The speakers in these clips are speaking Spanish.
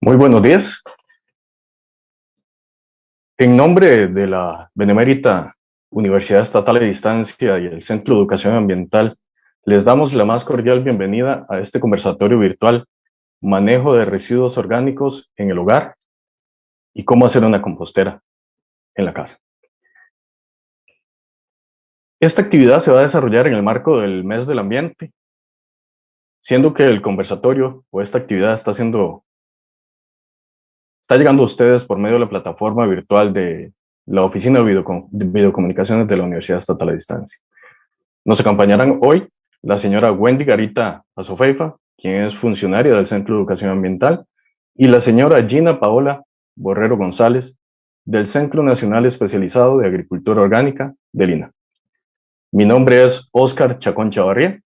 Muy buenos días. En nombre de la Benemérita Universidad Estatal de Distancia y el Centro de Educación Ambiental, les damos la más cordial bienvenida a este conversatorio virtual, Manejo de Residuos Orgánicos en el Hogar y cómo hacer una compostera en la casa. Esta actividad se va a desarrollar en el marco del Mes del Ambiente, siendo que el conversatorio o esta actividad está llegando a ustedes por medio de la plataforma virtual de la Oficina de Videocomunicaciones de la Universidad Estatal de Distancia. Nos acompañarán hoy la señora Wendy Garita Azofeifa, quien es funcionaria del Centro de Educación Ambiental, y la señora Gina Paola Borrero González, del Centro Nacional Especializado de Agricultura Orgánica del INA. Mi nombre es Óscar Chacón Chavarría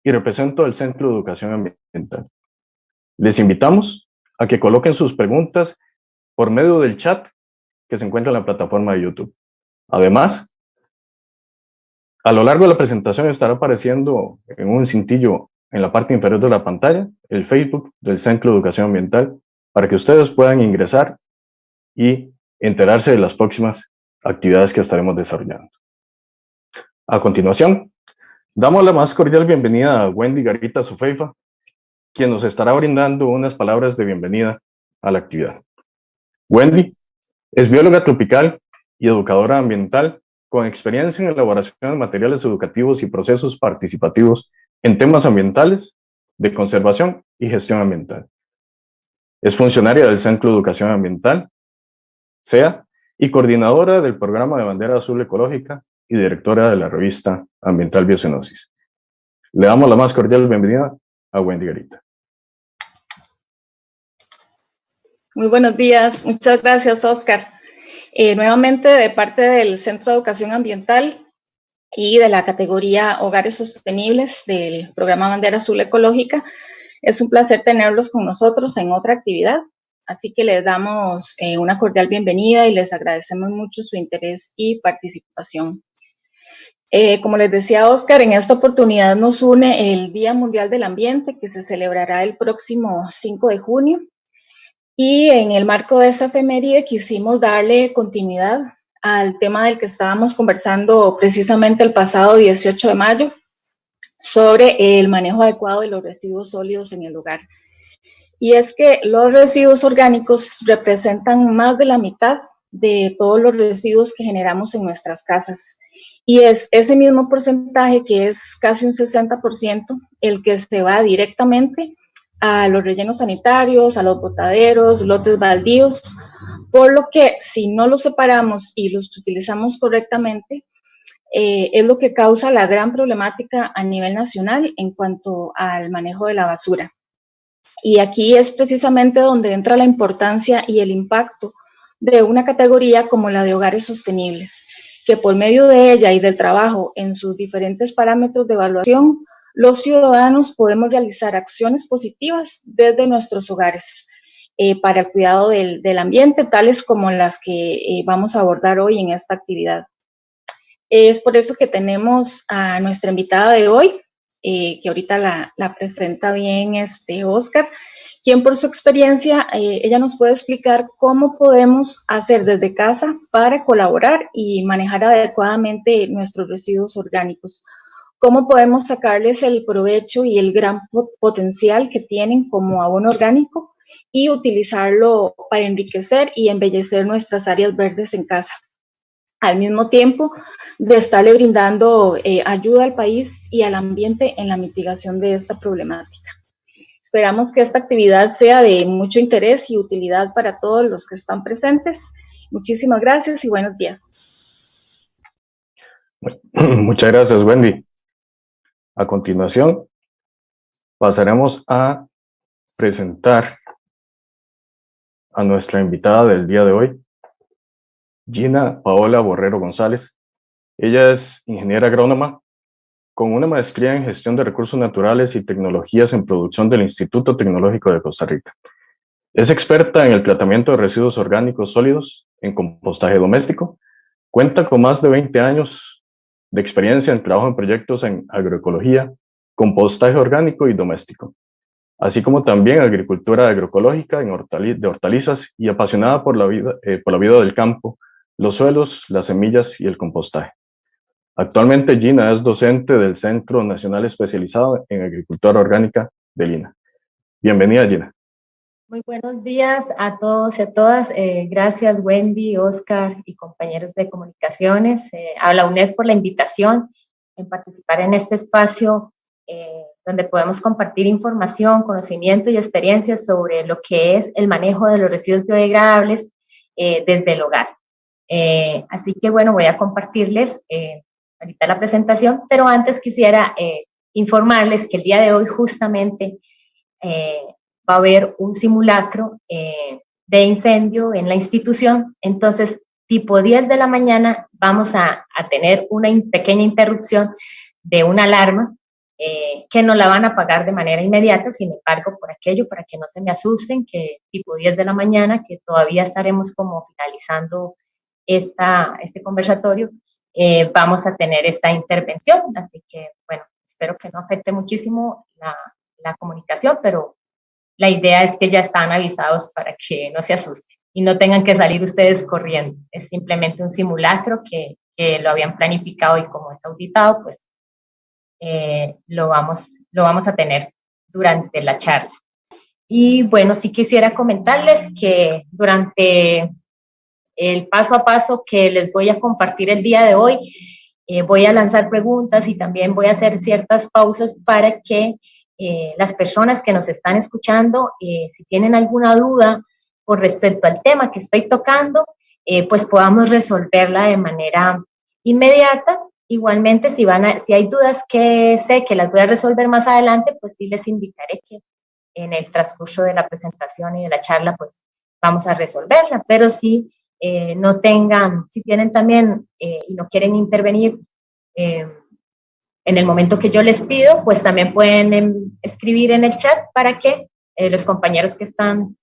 y represento el Centro de Educación Ambiental. Les invitamos a que coloquen sus preguntas por medio del chat que se encuentra en la plataforma de YouTube. Además, a lo largo de la presentación estará apareciendo en un cintillo en la parte inferior de la pantalla el Facebook del Centro de Educación Ambiental para que ustedes puedan ingresar y enterarse de las próximas actividades que estaremos desarrollando. A continuación, damos la más cordial bienvenida a Wendy Garita Azofeifa, quien nos estará brindando unas palabras de bienvenida a la actividad. Wendy es bióloga tropical y educadora ambiental con experiencia en elaboración de materiales educativos y procesos participativos en temas ambientales, de conservación y gestión ambiental. Es funcionaria del Centro de Educación Ambiental, CEA, y coordinadora del Programa de Bandera Azul Ecológica y directora de la revista Ambiental Biocenosis. Le damos la más cordial bienvenida a Wendy Garita. Muy buenos días, muchas gracias, Óscar. Nuevamente, de parte del Centro de Educación Ambiental y de la categoría Hogares Sostenibles del Programa Bandera Azul Ecológica, es un placer tenerlos con nosotros en otra actividad. Así que les damos una cordial bienvenida y les agradecemos mucho su interés y participación. Como les decía Óscar, en esta oportunidad nos une el Día Mundial del Ambiente, que se celebrará el próximo 5 de junio. Y en el marco de esta efeméride quisimos darle continuidad al tema del que estábamos conversando precisamente el pasado 18 de mayo, sobre el manejo adecuado de los residuos sólidos en el hogar. Y es que los residuos orgánicos representan más de la mitad de todos los residuos que generamos en nuestras casas. Y es ese mismo porcentaje, que es casi un 60%, el que se va directamente a los rellenos sanitarios, a los botaderos, lotes baldíos, por lo que si no los separamos y los utilizamos correctamente, es lo que causa la gran problemática a nivel nacional en cuanto al manejo de la basura. Y aquí es precisamente donde entra la importancia y el impacto de una categoría como la de hogares sostenibles, que por medio de ella y del trabajo en sus diferentes parámetros de evaluación, los ciudadanos podemos realizar acciones positivas desde nuestros hogares para el cuidado del ambiente, tales como las que vamos a abordar hoy en esta actividad. Es por eso que tenemos a nuestra invitada de hoy, que ahorita la presenta bien Óscar, quien por su experiencia, ella nos puede explicar cómo podemos hacer desde casa para colaborar y manejar adecuadamente nuestros residuos orgánicos. Cómo podemos sacarles el provecho y el gran potencial que tienen como abono orgánico y utilizarlo para enriquecer y embellecer nuestras áreas verdes en casa. Al mismo tiempo de estarle brindando ayuda al país y al ambiente en la mitigación de esta problemática. Esperamos que esta actividad sea de mucho interés y utilidad para todos los que están presentes. Muchísimas gracias y buenos días. Muchas gracias, Wendy. A continuación, pasaremos a presentar a nuestra invitada del día de hoy, Gina Paola Borrero González. Ella es ingeniera agrónoma con una maestría en gestión de recursos naturales y tecnologías en producción del Instituto Tecnológico de Costa Rica. Es experta en el tratamiento de residuos orgánicos sólidos en compostaje doméstico. Cuenta con más de 20 años de experiencia en trabajo en proyectos en agroecología, compostaje orgánico y doméstico. así como también agricultura agroecológica de hortalizas y apasionada por la vida del campo, los suelos, las semillas y el compostaje. Actualmente Gina es docente del Centro Nacional Especializado en Agricultura Orgánica de Lina. Bienvenida, Gina. Muy buenos días a todos y a todas. Gracias, Wendy, Oscar y compañeros de comunicaciones. A la UNED por la invitación en participar en este espacio donde podemos compartir información, conocimiento y experiencias sobre lo que es el manejo de los residuos biodegradables desde el hogar. Así que, bueno, voy a compartirles ahorita la presentación, pero antes quisiera informarles que el día de hoy justamente va a haber un simulacro de incendio en la institución. Entonces, tipo 10 de la mañana vamos a tener una pequeña interrupción de una alarma que no la van a apagar de manera inmediata, sin embargo, por aquello, para que no se me asusten, que tipo 10 de la mañana, que todavía estaremos como finalizando este conversatorio, vamos a tener esta intervención. Así que, bueno, espero que no afecte muchísimo la comunicación, pero la idea es que ya están avisados para que no se asusten y no tengan que salir ustedes corriendo. Es simplemente un simulacro que lo habían planificado y como es auditado, pues lo vamos a tener durante la charla. Y bueno, sí quisiera comentarles que durante el paso a paso que les voy a compartir el día de hoy, voy a lanzar preguntas y también voy a hacer ciertas pausas para que las personas que nos están escuchando, si tienen alguna duda con respecto al tema que estoy tocando, pues podamos resolverla de manera inmediata. Igualmente, si hay dudas que sé que las voy a resolver más adelante, pues sí les indicaré que en el transcurso de la presentación y de la charla, pues vamos a resolverla. Pero si si tienen también y no quieren intervenir en el momento que yo les pido, pues también pueden escribir en el chat para que los compañeros que están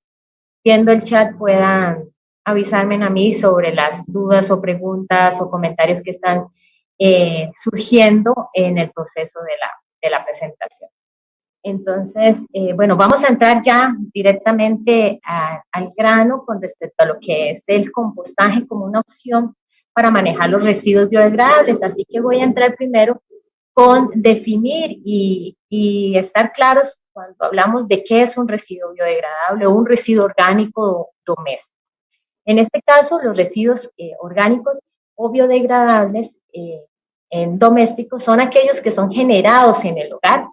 viendo el chat puedan avisarme a mí sobre las dudas o preguntas o comentarios que están surgiendo en el proceso de la presentación. Entonces, bueno, vamos a entrar ya directamente al grano con respecto a lo que es el compostaje como una opción para manejar los residuos biodegradables. Así que voy a entrar primero con definir y estar claros cuando hablamos de qué es un residuo biodegradable o un residuo orgánico doméstico. En este caso, los residuos orgánicos o biodegradables en domésticos son aquellos que son generados en el hogar,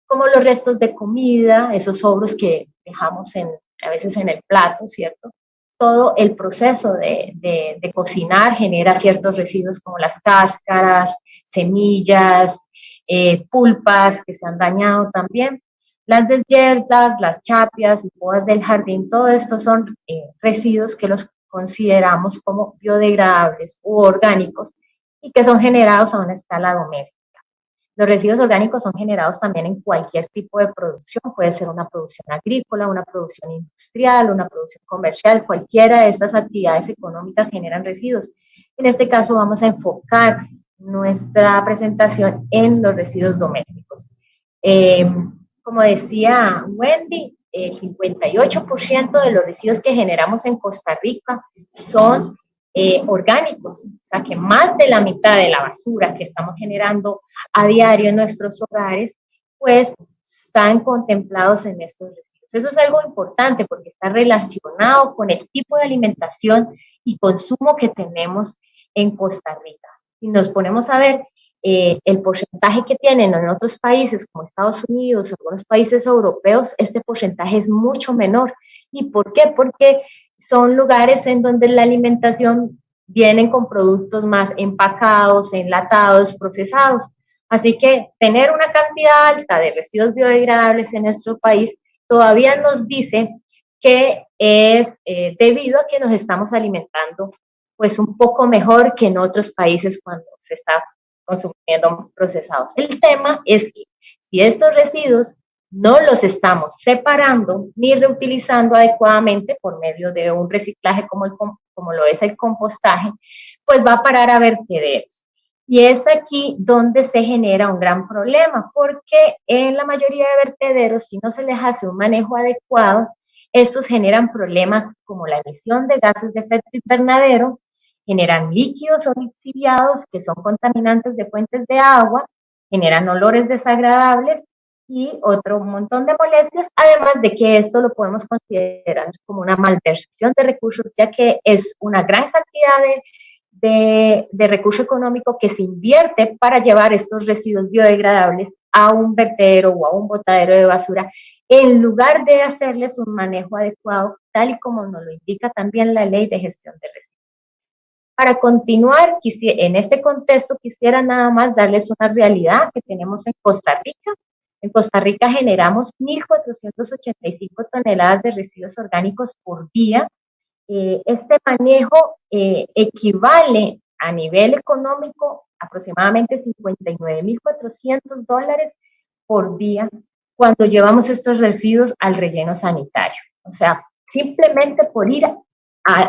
como los restos de comida, esos sobros que dejamos a veces en el plato, ¿cierto? Todo el proceso de cocinar genera ciertos residuos como las cáscaras, semillas, pulpas que se han dañado también. Las deshiertas, las chapias y podas del jardín, todo esto son residuos que los consideramos como biodegradables u orgánicos y que son generados a una escala doméstica. Los residuos orgánicos son generados también en cualquier tipo de producción, puede ser una producción agrícola, una producción industrial, una producción comercial, cualquiera de estas actividades económicas generan residuos. En este caso vamos a enfocar nuestra presentación en los residuos domésticos. Como decía Wendy, el 58% de los residuos que generamos en Costa Rica son orgánicos, o sea que más de la mitad de la basura que estamos generando a diario en nuestros hogares, pues están contemplados en estos residuos. Eso es algo importante porque está relacionado con el tipo de alimentación y consumo que tenemos en Costa Rica. Si nos ponemos a ver el porcentaje que tienen en otros países como Estados Unidos o algunos países europeos, este porcentaje es mucho menor. ¿Y por qué? Porque son lugares en donde la alimentación vienen con productos más empacados, enlatados, procesados. Así que tener una cantidad alta de residuos biodegradables en nuestro país todavía nos dice que es debido a que nos estamos alimentando pues un poco mejor que en otros países cuando se está consumiendo procesados. El tema es que si estos residuos no los estamos separando ni reutilizando adecuadamente por medio de un reciclaje como lo es el compostaje, pues va a parar a vertederos. Y es aquí donde se genera un gran problema, porque en la mayoría de vertederos, si no se les hace un manejo adecuado, estos generan problemas como la emisión de gases de efecto invernadero, generan líquidos o lixiviados que son contaminantes de fuentes de agua, generan olores desagradables y otro montón de molestias, además de que esto lo podemos considerar como una malversación de recursos, ya que es una gran cantidad de recurso económico que se invierte para llevar estos residuos biodegradables a un vertedero o a un botadero de basura, en lugar de hacerles un manejo adecuado, tal y como nos lo indica también la Ley de Gestión de Residuos. Para continuar, en este contexto quisiera nada más darles una realidad que tenemos en Costa Rica. En Costa Rica generamos 1.485 toneladas de residuos orgánicos por día. Este manejo equivale a nivel económico aproximadamente $59.400 por día cuando llevamos estos residuos al relleno sanitario. O sea, simplemente por ir a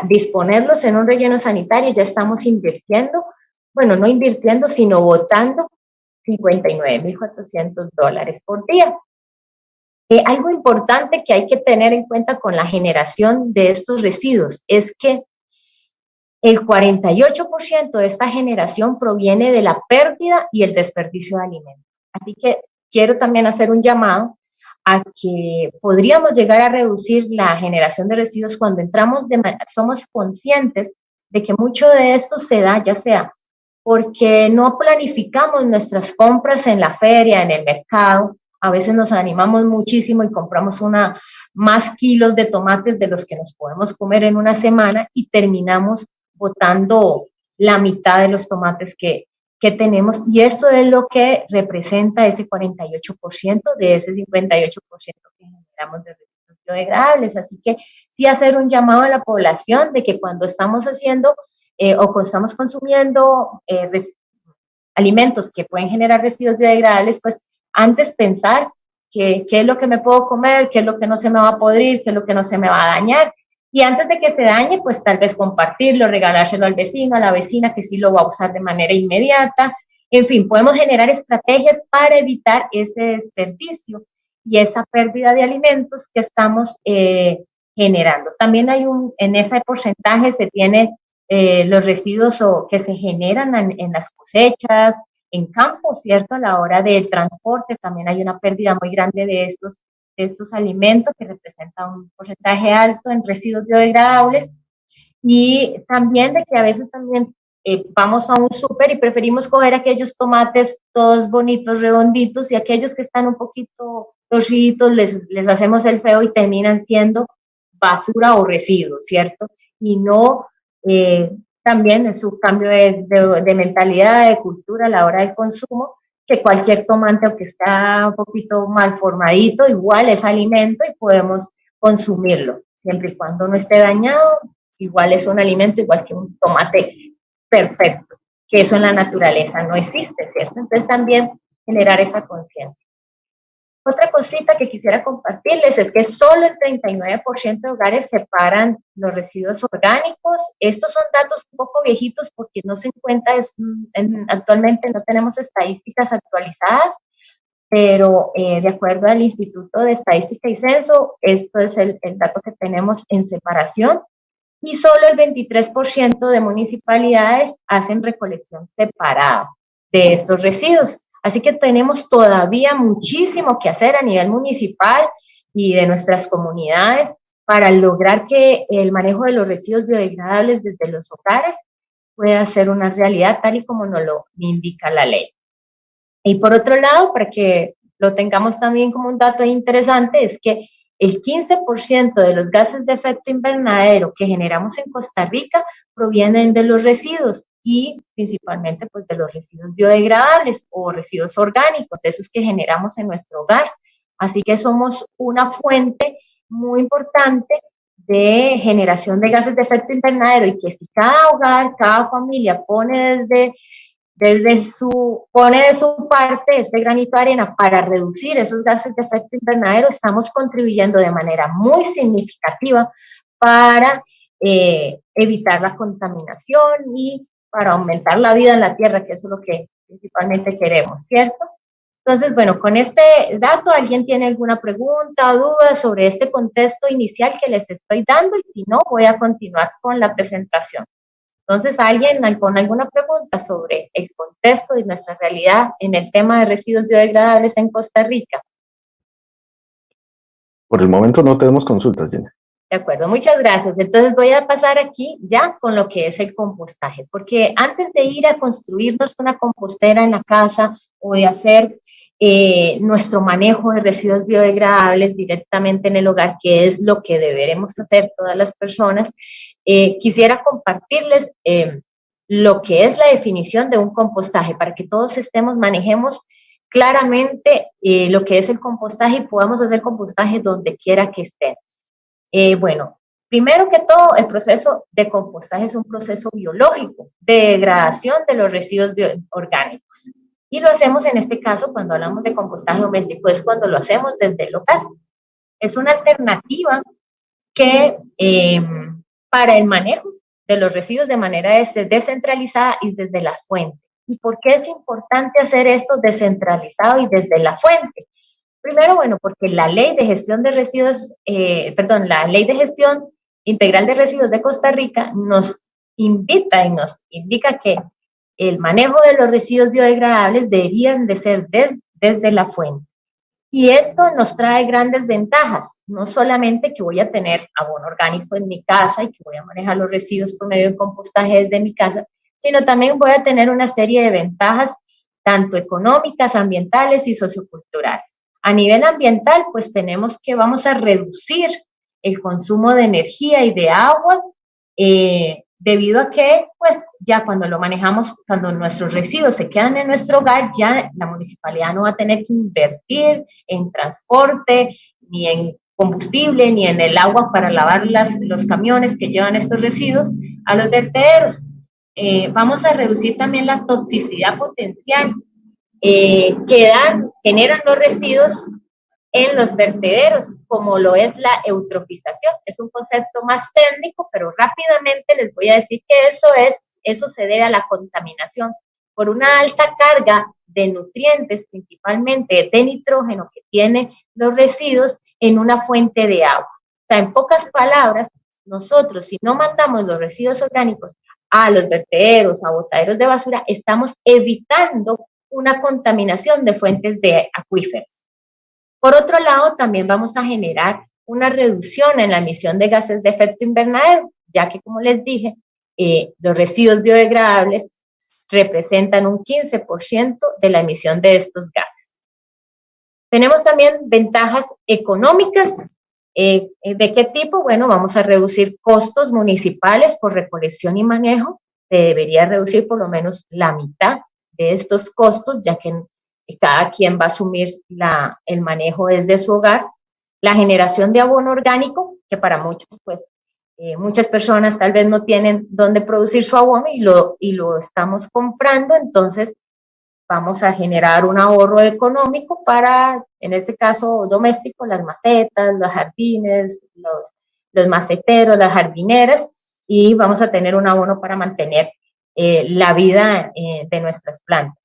disponerlos en un relleno sanitario ya estamos invirtiendo, bueno, no invirtiendo, sino botando $59.400 por día. Algo importante que hay que tener en cuenta con la generación de estos residuos es que el 48% de esta generación proviene de la pérdida y el desperdicio de alimentos. Así que quiero también hacer un llamado a que podríamos llegar a reducir la generación de residuos cuando somos conscientes de que mucho de esto se da ya sea porque no planificamos nuestras compras en la feria, en el mercado. A veces nos animamos muchísimo y compramos más kilos de tomates de los que nos podemos comer en una semana y terminamos botando la mitad de los tomates que tenemos, y eso es lo que representa ese 48% de ese 58% que generamos de residuos biodegradables. Así que sí hacer un llamado a la población de que cuando estamos haciendo o cuando estamos consumiendo alimentos que pueden generar residuos biodegradables, pues antes pensar qué es lo que me puedo comer, qué es lo que no se me va a podrir, qué es lo que no se me va a dañar. Y antes de que se dañe, pues tal vez compartirlo, regalárselo al vecino, a la vecina que sí lo va a usar de manera inmediata. En fin, podemos generar estrategias para evitar ese desperdicio y esa pérdida de alimentos que estamos generando. También en ese porcentaje se tiene los residuos que se generan en las cosechas, en campo, ¿cierto? A la hora del transporte también hay una pérdida muy grande de estos alimentos que representan un porcentaje alto en residuos biodegradables, y también de que a veces también vamos a un súper y preferimos coger aquellos tomates todos bonitos, redonditos, y aquellos que están un poquito torciditos les hacemos el feo y terminan siendo basura o residuos, ¿cierto? Y no también en su cambio de mentalidad, de cultura a la hora del consumo, que cualquier tomate, aunque está un poquito mal formadito, igual es alimento y podemos consumirlo, siempre y cuando no esté dañado, igual es un alimento, igual que un tomate perfecto, que eso en la naturaleza no existe, ¿cierto? Entonces también generar esa conciencia. Otra cosita que quisiera compartirles es que solo el 39% de hogares separan los residuos orgánicos. Estos son datos un poco viejitos porque no se encuentra, actualmente no tenemos estadísticas actualizadas, pero de acuerdo al Instituto de Estadística y Censo, esto es el dato que tenemos en separación, y solo el 23% de municipalidades hacen recolección separada de estos residuos. Así que tenemos todavía muchísimo que hacer a nivel municipal y de nuestras comunidades para lograr que el manejo de los residuos biodegradables desde los hogares pueda ser una realidad tal y como nos lo indica la ley. Y por otro lado, para que lo tengamos también como un dato interesante, es que el 15% de los gases de efecto invernadero que generamos en Costa Rica provienen de los residuos, y principalmente pues de los residuos biodegradables o residuos orgánicos, esos que generamos en nuestro hogar. Así que somos una fuente muy importante de generación de gases de efecto invernadero, y que si cada hogar, cada familia pone de su parte este granito de arena para reducir esos gases de efecto invernadero, estamos contribuyendo de manera muy significativa para evitar la contaminación y para aumentar la vida en la tierra, que eso es lo que principalmente queremos, ¿cierto? Entonces, bueno, con este dato, ¿alguien tiene alguna pregunta o duda sobre este contexto inicial que les estoy dando? Y si no, voy a continuar con la presentación. Entonces, ¿alguien con alguna pregunta sobre el contexto y nuestra realidad en el tema de residuos biodegradables en Costa Rica? Por el momento no tenemos consultas, Jenny. De acuerdo, muchas gracias. Entonces voy a pasar aquí ya con lo que es el compostaje, porque antes de ir a construirnos una compostera en la casa o de hacer nuestro manejo de residuos biodegradables directamente en el hogar, que es lo que deberemos hacer todas las personas, quisiera compartirles lo que es la definición de un compostaje para que todos manejemos claramente lo que es el compostaje y podamos hacer compostaje donde quiera que estén. Bueno, primero que todo, el proceso de compostaje es un proceso biológico de degradación de los residuos orgánicos. Y lo hacemos en este caso cuando hablamos de compostaje doméstico, es cuando lo hacemos desde el hogar. Es una alternativa que para el manejo de los residuos de manera descentralizada y desde la fuente. ¿Y por qué es importante hacer esto descentralizado y desde la fuente? Primero, bueno, porque la ley de gestión de residuos, la ley de gestión integral de residuos de Costa Rica nos invita y nos indica que el manejo de los residuos biodegradables deberían de ser desde la fuente. Y esto nos trae grandes ventajas, no solamente que voy a tener abono orgánico en mi casa y que voy a manejar los residuos por medio de compostaje desde mi casa, sino también voy a tener una serie de ventajas, tanto económicas, ambientales y socioculturales. A nivel ambiental, pues vamos a reducir el consumo de energía y de agua, debido a que, pues, ya cuando lo manejamos, cuando nuestros residuos se quedan en nuestro hogar, ya la municipalidad no va a tener que invertir en transporte, ni en combustible, ni en el agua para lavar los camiones que llevan estos residuos a los vertederos. Vamos a reducir también la toxicidad potencial que generan los residuos en los vertederos, como lo es la eutrofización. Es un concepto más técnico, pero rápidamente les voy a decir que eso se debe a la contaminación por una alta carga de nutrientes, principalmente de nitrógeno que tienen los residuos en una fuente de agua. O sea, en pocas palabras, nosotros si no mandamos los residuos orgánicos a los vertederos, a botaderos de basura, estamos evitando una contaminación de fuentes de acuíferos. Por otro lado, también vamos a generar una reducción en la emisión de gases de efecto invernadero, ya que, como les dije, los residuos biodegradables representan un 15% de la emisión de estos gases. Tenemos también ventajas económicas. ¿De qué tipo? Bueno, vamos a reducir costos municipales por recolección y manejo. Se debería reducir por lo menos la mitad de estos costos, ya que cada quien va a asumir el manejo desde su hogar. La generación de abono orgánico, que para muchos, pues, muchas personas tal vez no tienen dónde producir su abono y lo estamos comprando, entonces vamos a generar un ahorro económico para, en este caso doméstico, las macetas, los jardines, los maceteros, las jardineras, y vamos a tener un abono para mantener la vida de nuestras plantas.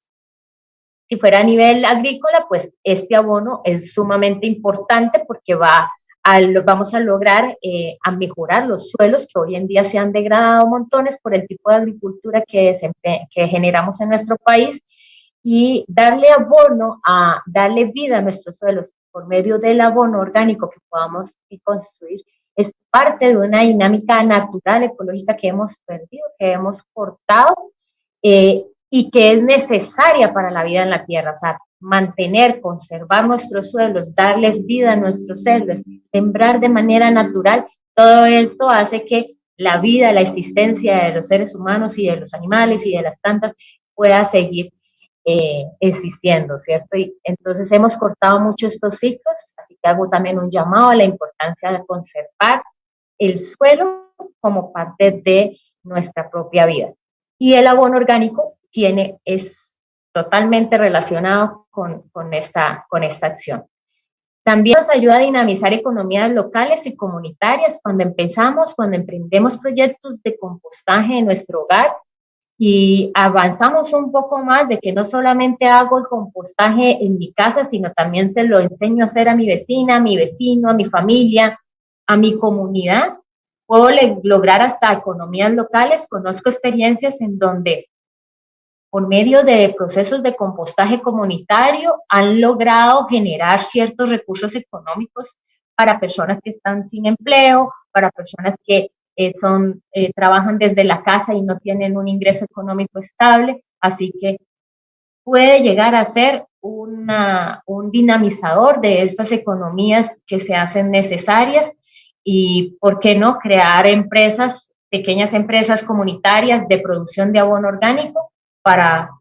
Si fuera a nivel agrícola, pues este abono es sumamente importante porque vamos a lograr a mejorar los suelos que hoy en día se han degradado montones por el tipo de agricultura que generamos en nuestro país, y darle vida a nuestros suelos por medio del abono orgánico que podamos construir es parte de una dinámica natural, ecológica que hemos perdido, que hemos cortado, y que es necesaria para la vida en la tierra. O sea, mantener, conservar nuestros suelos, darles vida a nuestros suelos, sembrar de manera natural, todo esto hace que la vida, la existencia de los seres humanos y de los animales y de las plantas pueda seguir existiendo, ¿cierto? Y entonces hemos cortado mucho estos ciclos, así que hago también un llamado a la importancia de conservar el suelo como parte de nuestra propia vida. Y el abono orgánico es totalmente relacionado con esta acción. También nos ayuda a dinamizar economías locales y comunitarias cuando emprendemos proyectos de compostaje en nuestro hogar. y avanzamos un poco más de que no solamente hago el compostaje en mi casa, sino también se lo enseño a hacer a mi vecina, a mi vecino, a mi familia, a mi comunidad. Puedo lograr hasta economías locales. Conozco experiencias en donde por medio de procesos de compostaje comunitario han logrado generar ciertos recursos económicos para personas que están sin empleo, para personas que trabajan desde la casa y no tienen un ingreso económico estable, así que puede llegar a ser un dinamizador de estas economías que se hacen necesarias y, ¿por qué no?, crear empresas, pequeñas empresas comunitarias de producción de abono orgánico para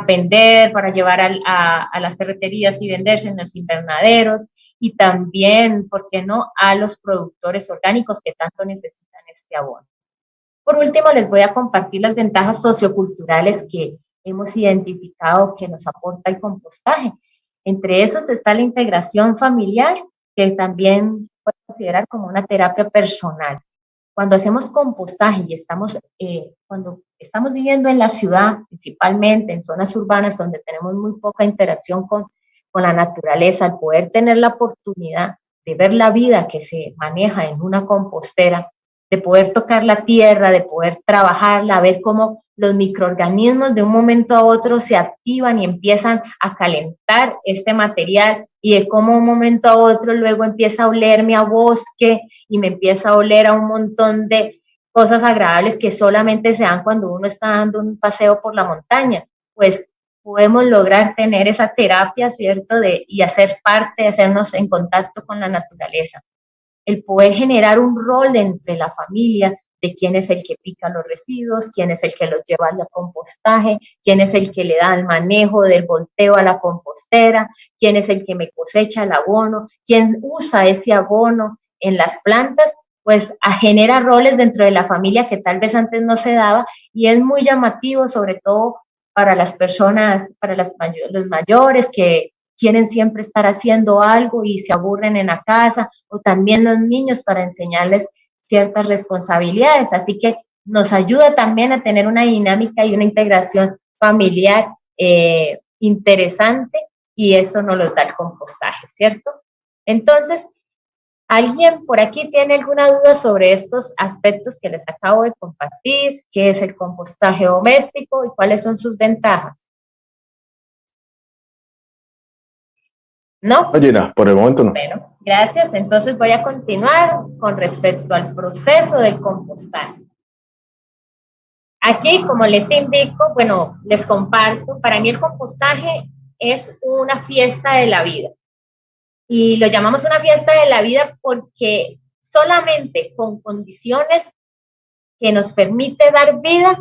vender, para llevar a las ferreterías y venderse en los invernaderos, y también, ¿por qué no?, a los productores orgánicos que tanto necesitan este abono. Por último, les voy a compartir las ventajas socioculturales que hemos identificado que nos aporta el compostaje. Entre esos está la integración familiar, que también puede considerar como una terapia personal. Cuando hacemos compostaje y cuando estamos viviendo en la ciudad, principalmente en zonas urbanas donde tenemos muy poca interacción con la naturaleza, al poder tener la oportunidad de ver la vida que se maneja en una compostera, de poder tocar la tierra, de poder trabajarla, ver cómo los microorganismos de un momento a otro se activan y empiezan a calentar este material, y de cómo un momento a otro luego empieza a olerme a bosque y me empieza a oler a un montón de cosas agradables que solamente se dan cuando uno está dando un paseo por la montaña. Pues podemos lograr tener esa terapia, ¿cierto?, y hacer parte, hacernos en contacto con la naturaleza. El poder generar un rol entre la familia de quién es el que pica los residuos, quién es el que los lleva al compostaje, quién es el que le da el manejo del volteo a la compostera, quién es el que me cosecha el abono, quién usa ese abono en las plantas, pues genera roles dentro de la familia que tal vez antes no se daba, y es muy llamativo, sobre todo para las personas, para los mayores que quieren siempre estar haciendo algo y se aburren en la casa, o también los niños, para enseñarles ciertas responsabilidades. Así que nos ayuda también a tener una dinámica y una integración familiar interesante, y eso nos lo da el compostaje, ¿cierto? Entonces, ¿alguien por aquí tiene alguna duda sobre estos aspectos que les acabo de compartir? ¿Qué es el compostaje doméstico y cuáles son sus ventajas? ¿No? Oye, no, por el momento no. Bueno, gracias. Entonces voy a continuar con respecto al proceso del compostaje. Aquí, como les indico, bueno, les comparto, para mí el compostaje es una fiesta de la vida. Y lo llamamos una fiesta de la vida porque solamente con condiciones que nos permite dar vida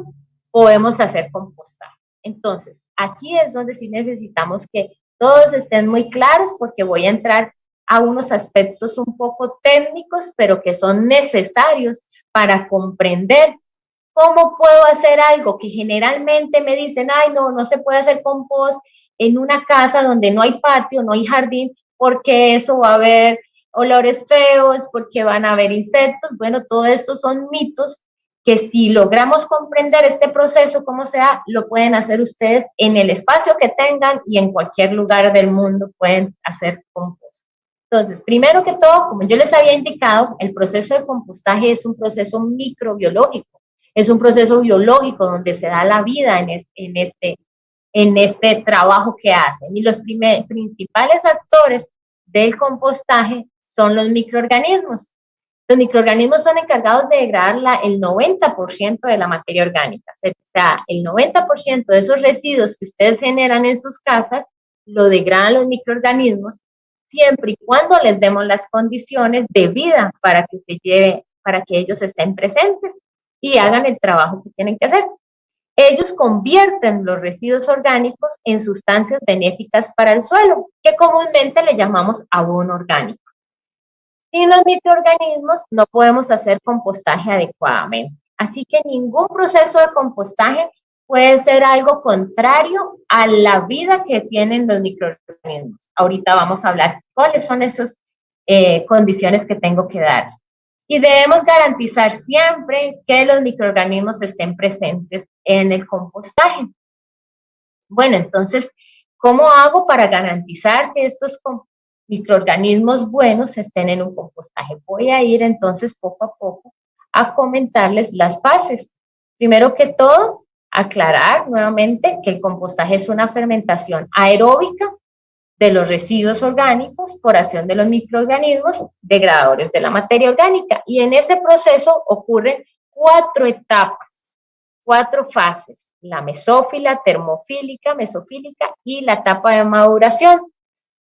podemos hacer compostaje. Entonces, aquí es donde sí necesitamos que todos estén muy claros, porque voy a entrar a unos aspectos un poco técnicos, pero que son necesarios para comprender cómo puedo hacer algo que generalmente me dicen, ay, no se puede hacer compost en una casa donde no hay patio, no hay jardín, porque eso va a haber olores feos, porque van a haber insectos. Bueno, todo esto son mitos que, si logramos comprender este proceso, cómo sea, lo pueden hacer ustedes en el espacio que tengan y en cualquier lugar del mundo pueden hacer compost. Entonces, primero que todo, como yo les había indicado, el proceso de compostaje es un proceso microbiológico, es un proceso biológico donde se da la vida en este trabajo que hacen. Y los principales actores del compostaje son los microorganismos. Los microorganismos son encargados de degradar el 90% de la materia orgánica. O sea, el 90% de esos residuos que ustedes generan en sus casas lo degradan los microorganismos, siempre y cuando les demos las condiciones de vida para que ellos estén presentes y hagan el trabajo que tienen que hacer. Ellos convierten los residuos orgánicos en sustancias benéficas para el suelo, que comúnmente le llamamos abono orgánico. Sin los microorganismos no podemos hacer compostaje adecuadamente. Así que ningún proceso de compostaje puede ser algo contrario a la vida que tienen los microorganismos. Ahorita vamos a hablar cuáles son esas condiciones que tengo que dar. Y debemos garantizar siempre que los microorganismos estén presentes en el compostaje. Bueno, entonces, ¿cómo hago para garantizar que estos microorganismos buenos estén en un compostaje? Voy a ir entonces poco a poco a comentarles las fases. Primero que todo, aclarar nuevamente que el compostaje es una fermentación aeróbica de los residuos orgánicos por acción de los microorganismos degradadores de la materia orgánica. Y en ese proceso ocurren 4 etapas, 4 fases: la mesófila, termofílica, mesofílica y la etapa de maduración.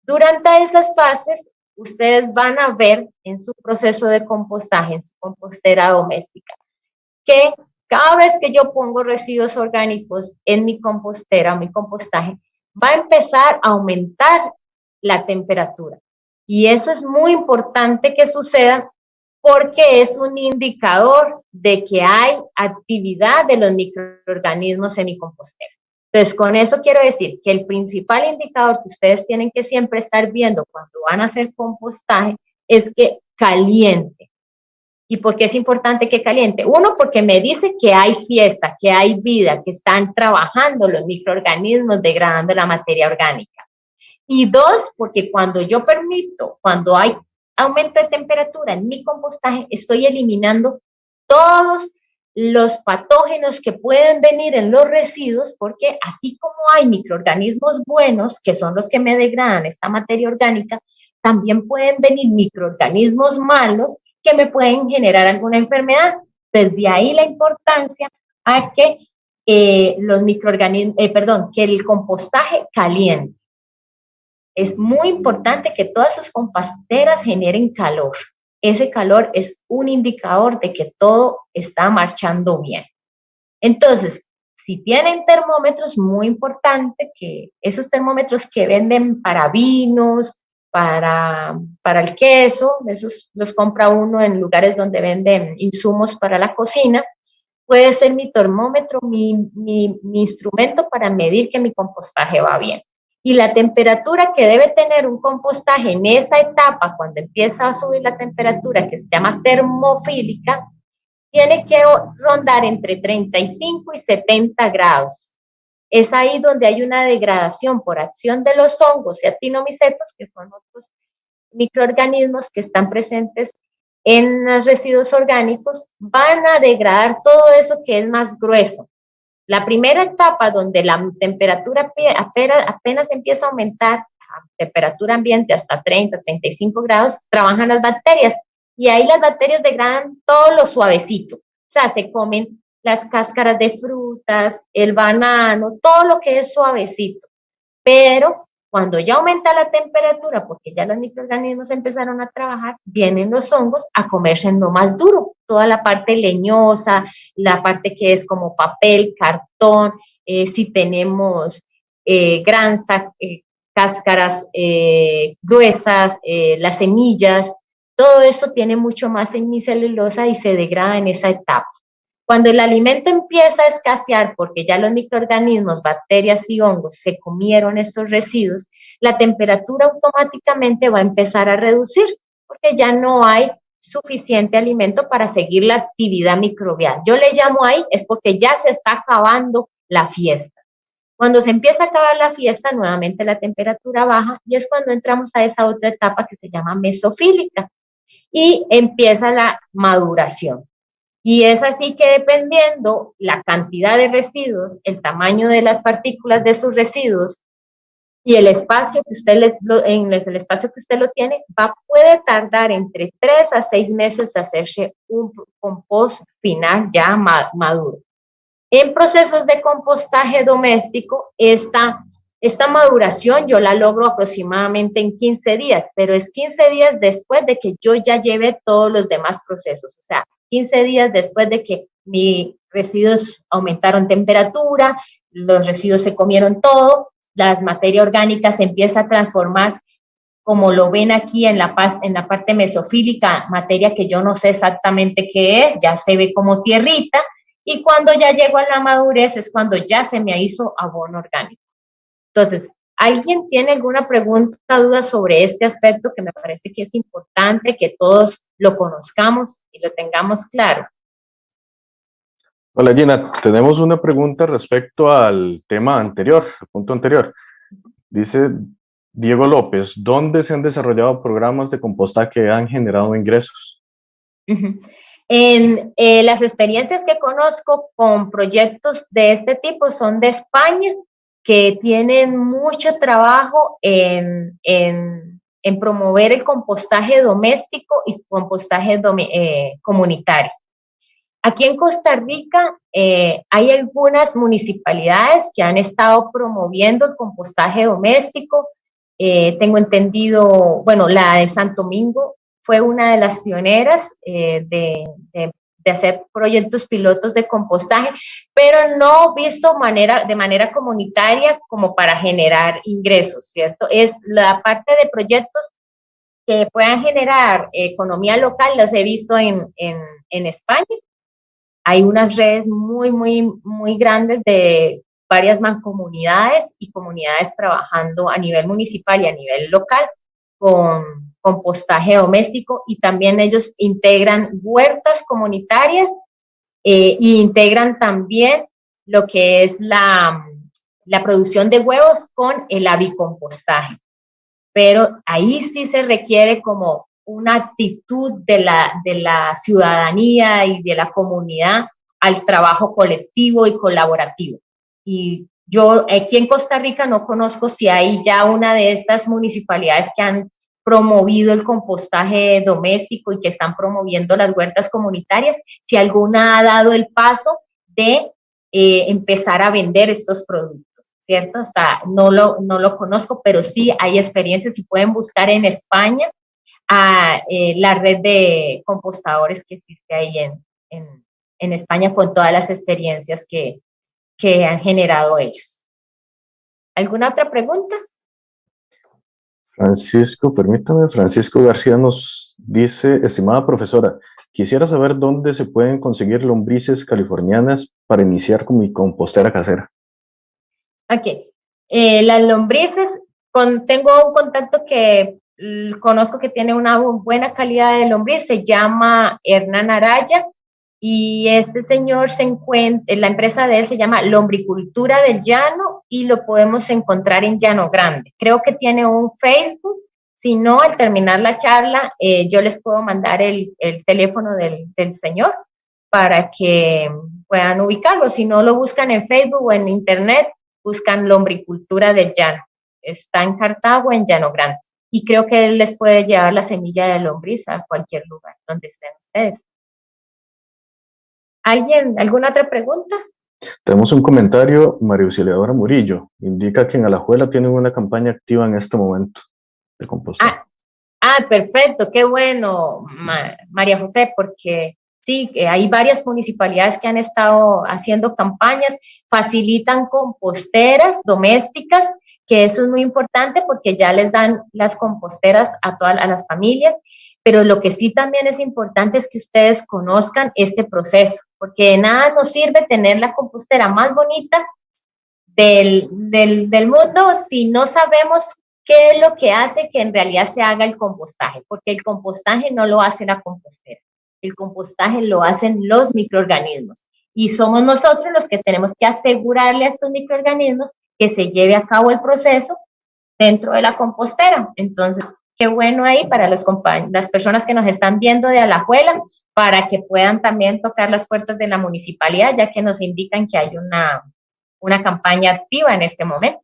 Durante esas fases, ustedes van a ver en su proceso de compostaje, en su compostera doméstica, que cada vez que yo pongo residuos orgánicos en mi compostera o mi compostaje, va a empezar a aumentar la temperatura. Y eso es muy importante que suceda porque es un indicador de que hay actividad de los microorganismos en mi compostera. Entonces, con eso quiero decir que el principal indicador que ustedes tienen que siempre estar viendo cuando van a hacer compostaje es que caliente. ¿Y por qué es importante que caliente? Uno, porque me dice que hay fiesta, que hay vida, que están trabajando los microorganismos degradando la materia orgánica. Y 2, porque cuando yo permito, cuando hay aumento de temperatura en mi compostaje, estoy eliminando todos los patógenos que pueden venir en los residuos, porque así como hay microorganismos buenos, que son los que me degradan esta materia orgánica, también pueden venir microorganismos malos que me pueden generar alguna enfermedad. Entonces, de ahí la importancia a que los microorganismos, que el compostaje caliente. Es muy importante que todas sus composteras generen calor. Ese calor es un indicador de que todo está marchando bien. Entonces, si tienen termómetros, muy importante que esos termómetros que venden para vinos, para el queso, esos los compra uno en lugares donde venden insumos para la cocina, puede ser mi termómetro, mi instrumento para medir que mi compostaje va bien. Y la temperatura que debe tener un compostaje en esa etapa, cuando empieza a subir la temperatura, que se llama termofílica, tiene que rondar entre 35 y 70 grados. Es ahí donde hay una degradación por acción de los hongos y actinomicetos, que son otros microorganismos que están presentes en los residuos orgánicos, van a degradar todo eso que es más grueso. La primera etapa, donde la temperatura apenas empieza a aumentar a temperatura ambiente hasta 30, 35 grados, trabajan las bacterias. Y ahí las bacterias degradan todo lo suavecito. O sea, se comen las cáscaras de frutas, el banano, todo lo que es suavecito. Pero cuando ya aumenta la temperatura, porque ya los microorganismos empezaron a trabajar, vienen los hongos a comerse en lo más duro, toda la parte leñosa, la parte que es como papel, cartón, si tenemos cáscaras gruesas, las semillas, todo esto tiene mucho más semicelulosa y se degrada en esa etapa. Cuando el alimento empieza a escasear porque ya los microorganismos, bacterias y hongos se comieron estos residuos, la temperatura automáticamente va a empezar a reducir porque ya no hay suficiente alimento para seguir la actividad microbial. Yo le llamo ahí, es porque ya se está acabando la fiesta. Cuando se empieza a acabar la fiesta, nuevamente la temperatura baja y es cuando entramos a esa otra etapa que se llama mesofílica y empieza la maduración. Y es así que dependiendo la cantidad de residuos, el tamaño de las partículas de sus residuos y el espacio que el espacio que usted lo tiene, puede tardar entre 3 a 6 meses hacerse un compost final ya maduro. En procesos de compostaje doméstico, esta maduración yo la logro aproximadamente en 15 días, pero es 15 días después de que yo ya lleve todos los demás procesos, o sea, 15 días después de que mis residuos aumentaron temperatura, los residuos se comieron todo, las materias orgánicas se empiezan a transformar, como lo ven aquí en la parte mesofílica, materia que yo no sé exactamente qué es, ya se ve como tierrita, y cuando ya llego a la madurez es cuando ya se me hizo abono orgánico. Entonces, ¿alguien tiene alguna pregunta, duda sobre este aspecto que me parece que es importante que todos lo conozcamos y lo tengamos claro. Hola Gina, tenemos una pregunta respecto al tema anterior, al punto anterior. Dice Diego López, ¿dónde se han desarrollado programas de compostaje que han generado ingresos? En las experiencias que conozco con proyectos de este tipo son de España, que tienen mucho trabajo en promover el compostaje doméstico y compostaje comunitario. Aquí en Costa Rica hay algunas municipalidades que han estado promoviendo el compostaje doméstico. Tengo entendido, bueno, la de Santo Domingo fue una de las pioneras de hacer proyectos pilotos de compostaje, pero no visto de manera comunitaria como para generar ingresos, ¿cierto? Es la parte de proyectos que puedan generar economía local, los he visto en España. Hay unas redes muy grandes de varias mancomunidades y comunidades trabajando a nivel municipal y a nivel local con compostaje doméstico, y también ellos integran huertas comunitarias e integran también lo que es la producción de huevos con el avicompostaje. Pero ahí sí se requiere como una actitud de la ciudadanía y de la comunidad al trabajo colectivo y colaborativo. Y yo aquí en Costa Rica no conozco si hay ya una de estas municipalidades que han promovido el compostaje doméstico y que están promoviendo las huertas comunitarias, si alguna ha dado el paso de empezar a vender estos productos, ¿cierto? Hasta no lo conozco, pero sí hay experiencias y pueden buscar en España a la red de compostadores que existe ahí en España con todas las experiencias que han generado ellos. ¿Alguna otra pregunta? Francisco, permítame, Francisco García nos dice, estimada profesora, quisiera saber dónde se pueden conseguir lombrices californianas para iniciar con mi compostera casera. Ok, las lombrices, tengo un contacto que conozco que tiene una buena calidad de lombriz, se llama Hernán Araya, y este señor se encuentra, la empresa de él se llama Lombricultura del Llano y lo podemos encontrar en Llano Grande. Creo que tiene un Facebook. Si no, al terminar la charla, yo les puedo mandar el teléfono del señor para que puedan ubicarlo. Si no, lo buscan en Facebook o en Internet, buscan Lombricultura del Llano. Está en Cartago, en Llano Grande. Y creo que él les puede llevar la semilla de lombriz a cualquier lugar donde estén ustedes. ¿Alguna otra pregunta? Tenemos un comentario, María Auxiliadora Murillo, indica que en Alajuela tienen una campaña activa en este momento de compostaje. Perfecto, qué bueno, María José, porque sí, hay varias municipalidades que han estado haciendo campañas, facilitan composteras domésticas, que eso es muy importante porque ya les dan las composteras a las familias. Pero lo que sí también es importante es que ustedes conozcan este proceso, porque de nada nos sirve tener la compostera más bonita del mundo si no sabemos qué es lo que hace que en realidad se haga el compostaje, porque el compostaje no lo hace la compostera, el compostaje lo hacen los microorganismos y somos nosotros los que tenemos que asegurarle a estos microorganismos que se lleve a cabo el proceso dentro de la compostera. Entonces, qué bueno ahí para las personas que nos están viendo de Alajuela, para que puedan también tocar las puertas de la municipalidad, ya que nos indican que hay una campaña activa en este momento.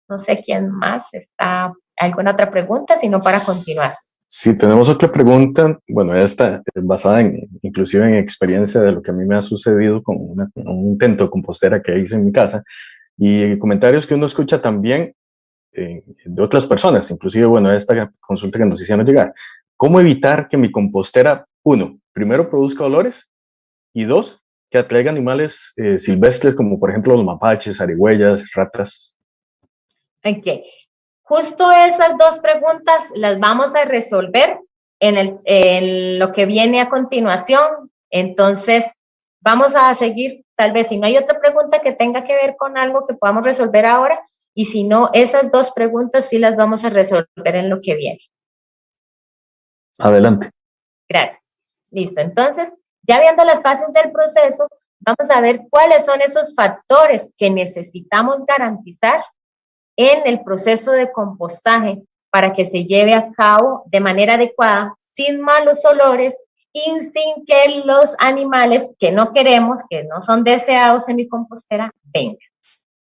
No sé quién más está, alguna otra pregunta, sino para continuar. Sí, tenemos otra pregunta, bueno, esta basada inclusive en experiencia de lo que a mí me ha sucedido con un intento de compostera que hice en mi casa, y comentarios que uno escucha también de otras personas, inclusive, bueno, esta consulta que nos hicieron llegar. ¿Cómo evitar que mi compostera, uno, primero produzca olores y dos, que atraiga animales silvestres como por ejemplo los mapaches, zarigüeyas, ratas? Ok, justo esas dos preguntas las vamos a resolver en lo que viene a continuación. Entonces, vamos a seguir, tal vez si no hay otra pregunta que tenga que ver con algo que podamos resolver ahora, y si no, esas dos preguntas sí las vamos a resolver en lo que viene. Adelante. Gracias. Listo. Entonces, ya viendo las fases del proceso, vamos a ver cuáles son esos factores que necesitamos garantizar en el proceso de compostaje para que se lleve a cabo de manera adecuada, sin malos olores y sin que los animales que no queremos, que no son deseados en mi compostera, vengan.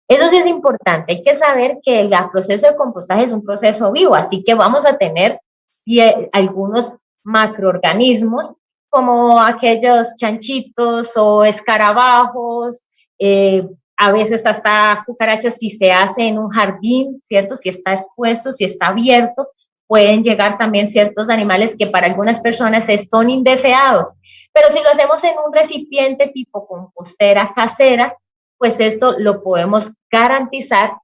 Eso sí es importante, hay que saber que el proceso de compostaje es un proceso vivo, así que vamos a tener algunos macroorganismos como aquellos chanchitos o escarabajos, a veces hasta cucarachas si se hace en un jardín, ¿cierto? Si está expuesto, si está abierto, pueden llegar también ciertos animales que para algunas personas son indeseados. Pero si lo hacemos en un recipiente tipo compostera casera, pues esto lo podemos garantizar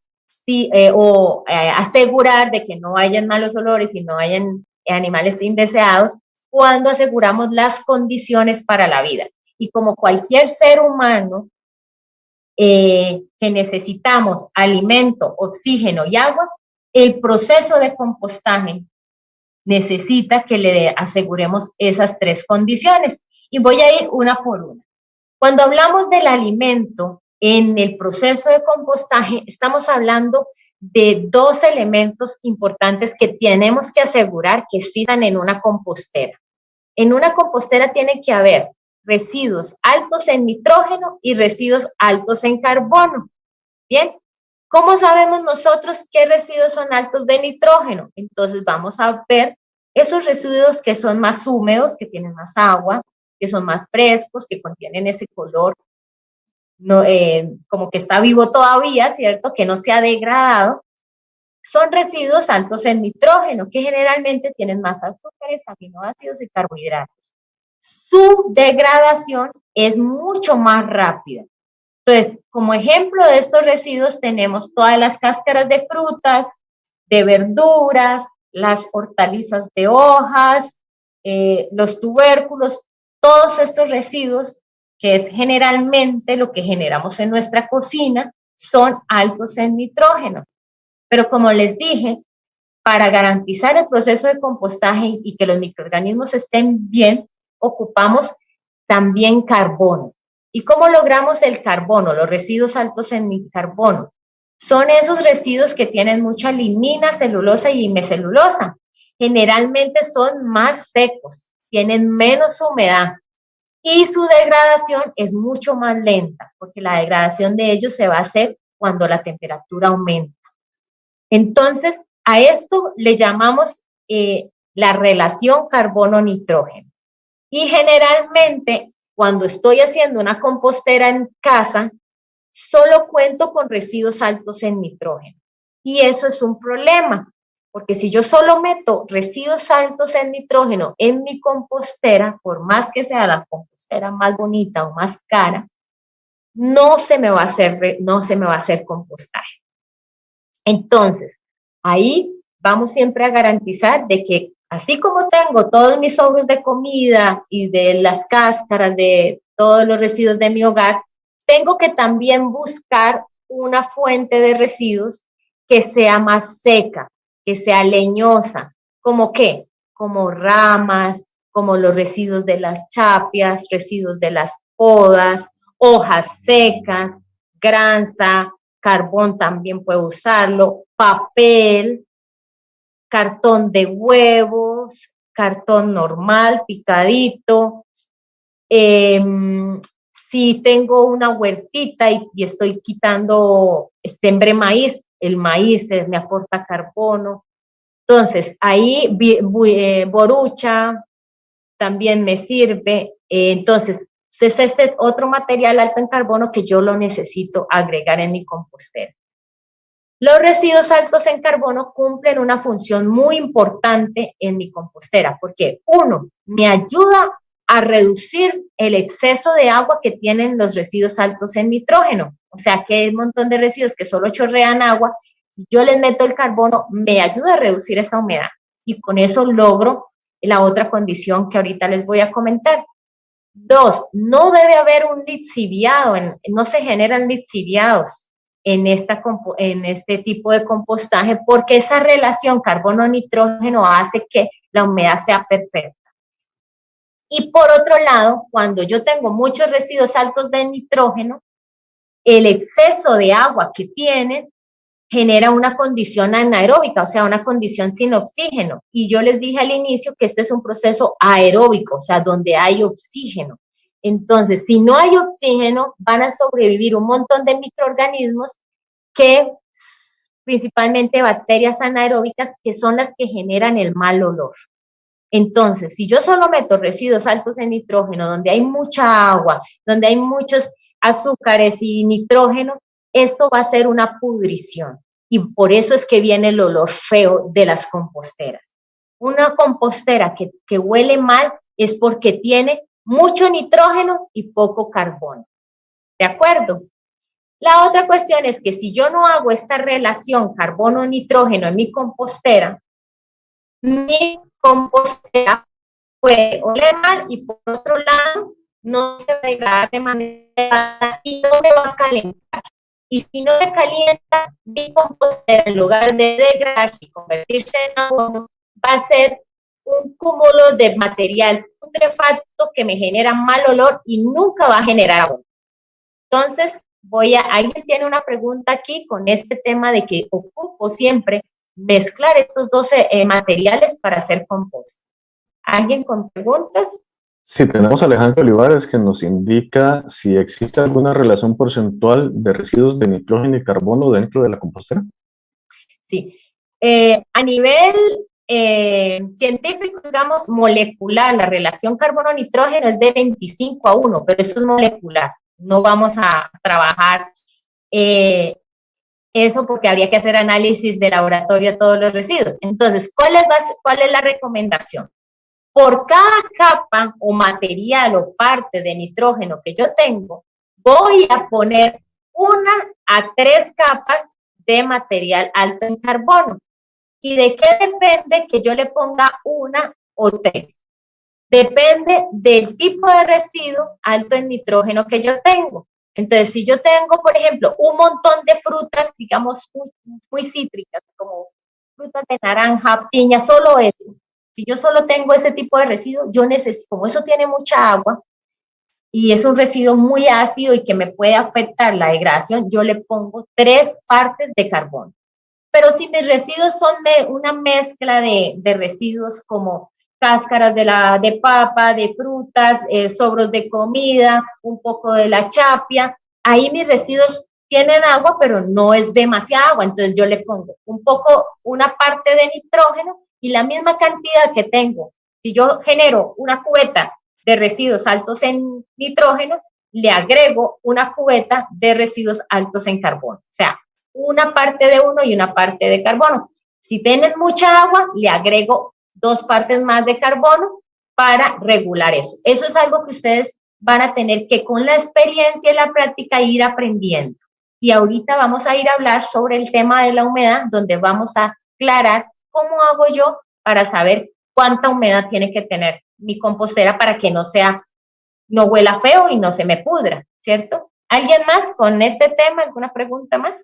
o asegurar de que no hayan malos olores y no hayan animales indeseados cuando aseguramos las condiciones para la vida. Y como cualquier ser humano que necesitamos alimento, oxígeno y agua, el proceso de compostaje necesita que le aseguremos esas tres condiciones. Y voy a ir una por una. Cuando hablamos del alimento en el proceso de compostaje, estamos hablando de dos elementos importantes que tenemos que asegurar que existan en una compostera. En una compostera tiene que haber residuos altos en nitrógeno y residuos altos en carbono. Bien, ¿cómo sabemos nosotros qué residuos son altos de nitrógeno? Entonces vamos a ver esos residuos que son más húmedos, que tienen más agua, que son más frescos, que contienen ese color no, como que está vivo todavía, ¿cierto? Que no se ha degradado. Son residuos altos en nitrógeno, que generalmente tienen más azúcares, aminoácidos y carbohidratos. Su degradación es mucho más rápida. Entonces, como ejemplo de estos residuos tenemos todas las cáscaras de frutas, de verduras, las hortalizas de hojas, los tubérculos, todos estos residuos, que es generalmente lo que generamos en nuestra cocina, son altos en nitrógeno. Pero como les dije, para garantizar el proceso de compostaje y que los microorganismos estén bien, ocupamos también carbono. ¿Y cómo logramos el carbono? Los residuos altos en carbono. Son esos residuos que tienen mucha lignina, celulosa y hemicelulosa. Generalmente son más secos, tienen menos humedad y su degradación es mucho más lenta, porque la degradación de ellos se va a hacer cuando la temperatura aumenta. Entonces, a esto le llamamos la relación carbono-nitrógeno. Y generalmente, cuando estoy haciendo una compostera en casa, solo cuento con residuos altos en nitrógeno. Y eso es un problema, porque si yo solo meto residuos altos en nitrógeno en mi compostera, por más que sea la compostera más bonita o más cara, no se me va a hacer compostaje. Entonces, ahí vamos siempre a garantizar de que así como tengo todos mis sobres de comida y de las cáscaras de todos los residuos de mi hogar, tengo que también buscar una fuente de residuos que sea más seca, que sea leñosa. ¿Cómo qué? Como ramas, como los residuos de las chapias, residuos de las podas, hojas secas, granza, carbón también puedo usarlo, papel, cartón de huevos, cartón normal, picadito. Si tengo una huertita y estoy quitando, sembré maíz, el maíz me aporta carbono. Entonces, ahí borucha también me sirve. Entonces, es este otro material alto en carbono que yo lo necesito agregar en mi compostera. Los residuos altos en carbono cumplen una función muy importante en mi compostera, porque uno, me ayuda a reducir el exceso de agua que tienen los residuos altos en nitrógeno. O sea, que hay un montón de residuos que solo chorrean agua. Si yo les meto el carbono, me ayuda a reducir esa humedad. Y con eso logro la otra condición que ahorita les voy a comentar. Dos, no debe haber un lixiviado, no se generan lixiviados en este tipo de compostaje, porque esa relación carbono-nitrógeno hace que la humedad sea perfecta. Y por otro lado, cuando yo tengo muchos residuos altos de nitrógeno, el exceso de agua que tienen genera una condición anaeróbica, o sea, una condición sin oxígeno. Y yo les dije al inicio que este es un proceso aeróbico, o sea, donde hay oxígeno. Entonces, si no hay oxígeno, van a sobrevivir un montón de microorganismos que, principalmente bacterias anaeróbicas, que son las que generan el mal olor. Entonces, si yo solo meto residuos altos en nitrógeno, donde hay mucha agua, donde hay muchos azúcares y nitrógeno, esto va a ser una pudrición. Y por eso es que viene el olor feo de las composteras. Una compostera que huele mal es porque tiene mucho nitrógeno y poco carbono. ¿De acuerdo? La otra cuestión es que si yo no hago esta relación carbono-nitrógeno en mi compostera puede oler mal y por otro lado no se va a degradar de manera y no me va a calentar. Y si no me calienta, mi compostera en lugar de degradarse y convertirse en abono, va a ser un cúmulo de material putrefacto que me genera mal olor y nunca va a generar abono. Entonces, alguien tiene una pregunta aquí con este tema de que ocupo siempre mezclar estos dos materiales para hacer compost. ¿Alguien con preguntas? Sí, tenemos a Alejandro Olivares que nos indica si existe alguna relación porcentual de residuos de nitrógeno y carbono dentro de la compostera. Sí, a nivel científico, digamos, molecular, la relación carbono-nitrógeno es de 25:1, pero eso es molecular. No vamos a trabajar eso porque habría que hacer análisis de laboratorio a todos los residuos. Entonces, ¿cuál es la recomendación? Por cada capa o material o parte de nitrógeno que yo tengo, voy a poner 1 a 3 capas de material alto en carbono. ¿Y de qué depende que yo le ponga 1 o 3? Depende del tipo de residuo alto en nitrógeno que yo tengo. Entonces, si yo tengo, por ejemplo, un montón de frutas, digamos, muy cítricas, como frutas de naranja, piña, solo eso. Si yo solo tengo ese tipo de residuo, yo necesito, como eso tiene mucha agua y es un residuo muy ácido y que me puede afectar la degradación, yo le pongo 3 partes de carbono. Pero si mis residuos son de una mezcla de residuos como cáscaras de papa, de frutas, sobros de comida, un poco de la chapia, ahí mis residuos tienen agua, pero no es demasiada agua, entonces yo le pongo una parte de nitrógeno y la misma cantidad que tengo. Si yo genero una cubeta de residuos altos en nitrógeno, le agrego una cubeta de residuos altos en carbono. O sea, una parte de uno y una parte de carbono. Si tienen mucha agua, le agrego 2 partes más de carbono para regular eso. Eso es algo que ustedes van a tener que con la experiencia y la práctica ir aprendiendo. Y ahorita vamos a ir a hablar sobre el tema de la humedad, donde vamos a aclarar cómo hago yo para saber cuánta humedad tiene que tener mi compostera para que no huela feo y no se me pudra, ¿cierto? ¿Alguien más con este tema? ¿Alguna pregunta más?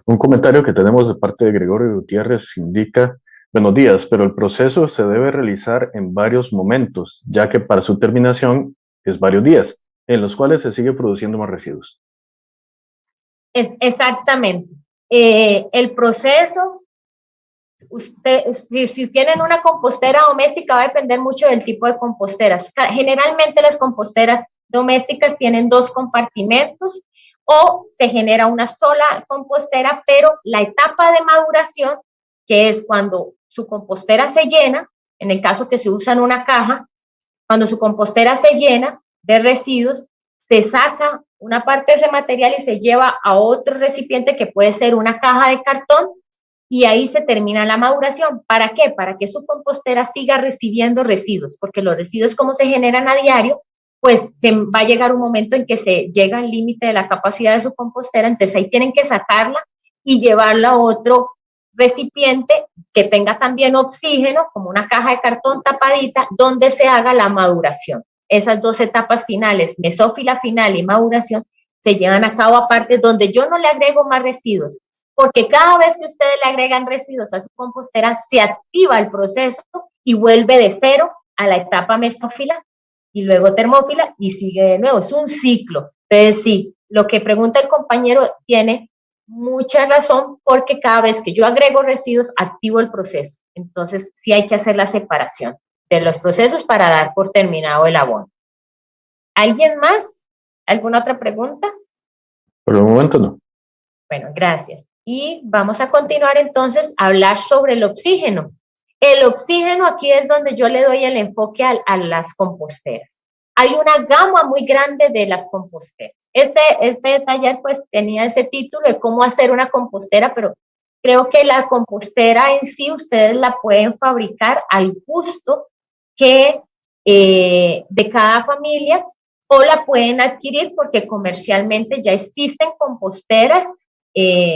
Un comentario que tenemos de parte de Gregorio Gutiérrez indica: buenos días, pero el proceso se debe realizar en varios momentos, ya que para su terminación es varios días, en los cuales se sigue produciendo más residuos. Exactamente. El proceso, si tienen una compostera doméstica, va a depender mucho del tipo de composteras. Generalmente las composteras domésticas tienen 2 compartimentos o se genera una sola compostera, pero la etapa de maduración, que es cuando su compostera se llena, en el caso que se usa en una caja, cuando su compostera se llena de residuos, se saca una parte de ese material y se lleva a otro recipiente que puede ser una caja de cartón y ahí se termina la maduración. ¿Para qué? Para que su compostera siga recibiendo residuos, porque los residuos como se generan a diario, pues se va a llegar un momento en que se llega al límite de la capacidad de su compostera, entonces ahí tienen que sacarla y llevarla a otro recipiente que tenga también oxígeno, como una caja de cartón tapadita, donde se haga la maduración. Esas 2 etapas finales, mesófila final y maduración, se llevan a cabo aparte, donde yo no le agrego más residuos, porque cada vez que ustedes le agregan residuos a su compostera, se activa el proceso y vuelve de cero a la etapa mesófila y luego termófila y sigue de nuevo, es un ciclo. Entonces sí, lo que pregunta el compañero tiene mucha razón porque cada vez que yo agrego residuos activo el proceso, entonces sí hay que hacer la separación de los procesos para dar por terminado el abono. ¿Alguien más? ¿Alguna otra pregunta? Por el momento no. Bueno, gracias. Y vamos a continuar entonces a hablar sobre el oxígeno. El oxígeno aquí es donde yo le doy el enfoque a las composteras. Hay una gama muy grande de las composteras. Este taller pues tenía ese título de cómo hacer una compostera, pero creo que la compostera en sí ustedes la pueden fabricar al gusto que de cada familia o la pueden adquirir porque comercialmente ya existen composteras.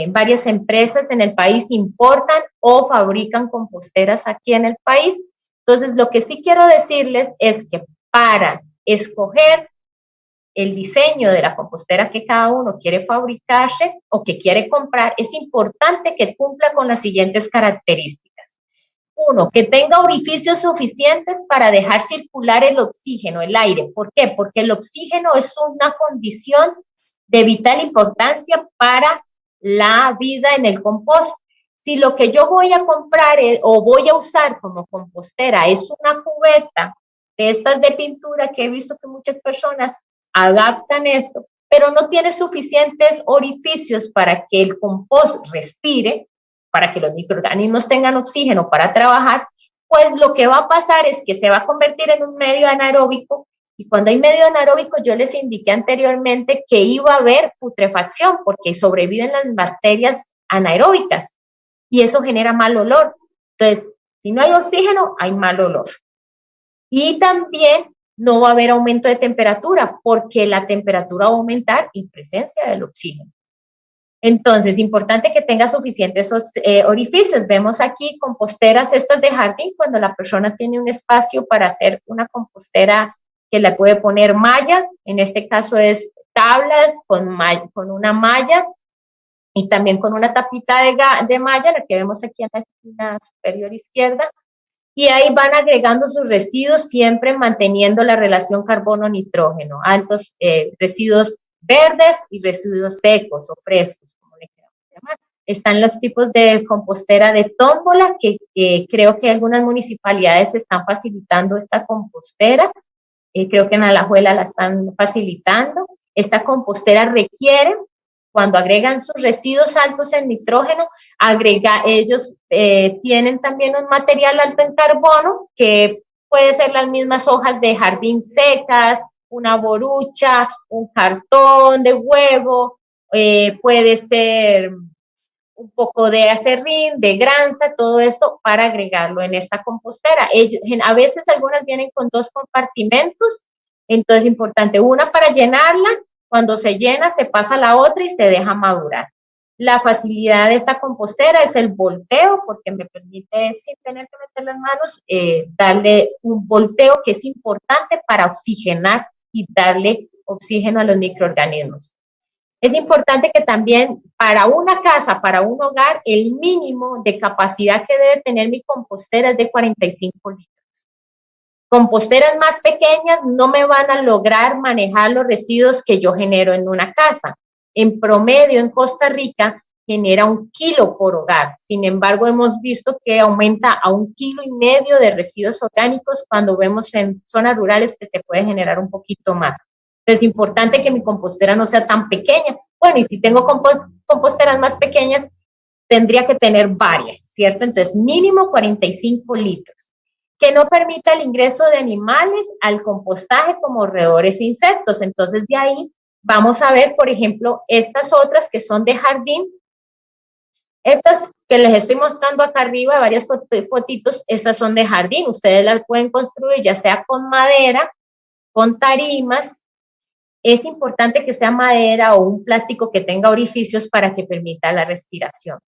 Varias empresas en el país importan o fabrican composteras aquí en el país. Entonces, lo que sí quiero decirles es que para escoger el diseño de la compostera que cada uno quiere fabricarse o que quiere comprar, es importante que cumpla con las siguientes características. Uno, que tenga orificios suficientes para dejar circular el oxígeno, el aire. ¿Por qué? Porque el oxígeno es una condición de vital importancia para la vida en el compost. Si lo que yo voy a comprar o voy a usar como compostera es una cubeta de estas de pintura, que he visto que muchas personas adaptan esto, pero no tiene suficientes orificios para que el compost respire, para que los microorganismos tengan oxígeno para trabajar, pues lo que va a pasar es que se va a convertir en un medio anaeróbico. Y cuando hay medio anaeróbico, yo les indiqué anteriormente que iba a haber putrefacción porque sobreviven las bacterias anaeróbicas y eso genera mal olor. Entonces, si no hay oxígeno, hay mal olor. Y también no va a haber aumento de temperatura porque la temperatura va a aumentar en presencia del oxígeno. Entonces, importante que tenga suficientes orificios. Vemos aquí composteras estas de jardín, cuando la persona tiene un espacio para hacer una compostera que le puede poner malla, en este caso es tablas con una malla y también con una tapita de malla, la que vemos aquí en la esquina superior izquierda, y ahí van agregando sus residuos, siempre manteniendo la relación carbono-nitrógeno, altos residuos verdes y residuos secos o frescos, como le queramos llamar. Están los tipos de compostera de tómbola, que creo que algunas municipalidades están facilitando esta compostera. Creo que en Alajuela la están facilitando. Esta compostera requiere, cuando agregan sus residuos altos en nitrógeno, ellos tienen también un material alto en carbono, que puede ser las mismas hojas de jardín secas, una borucha, un cartón de huevo, puede ser un poco de acerrín, de granza, todo esto para agregarlo en esta compostera. A veces algunas vienen con 2 compartimentos, entonces es importante, una para llenarla, cuando se llena se pasa a la otra y se deja madurar. La facilidad de esta compostera es el volteo, porque me permite, sin tener que meter las manos, darle un volteo que es importante para oxigenar y darle oxígeno a los microorganismos. Es importante que también para una casa, para un hogar, el mínimo de capacidad que debe tener mi compostera es de 45 litros. Composteras más pequeñas no me van a lograr manejar los residuos que yo genero en una casa. En promedio, en Costa Rica, genera 1 kilo por hogar. Sin embargo, hemos visto que aumenta a 1,5 kilos de residuos orgánicos cuando vemos en zonas rurales que se puede generar un poquito más. Es importante que mi compostera no sea tan pequeña. Bueno, y si tengo composteras más pequeñas, tendría que tener varias, ¿cierto? Entonces, mínimo 45 litros. Que no permita el ingreso de animales al compostaje como roedores e insectos. Entonces, de ahí vamos a ver, por ejemplo, estas otras que son de jardín. Estas que les estoy mostrando acá arriba, varias fotitos, estas son de jardín. Ustedes las pueden construir ya sea con madera, con tarimas. Es importante que sea madera o un plástico que tenga orificios para que permita la respiración.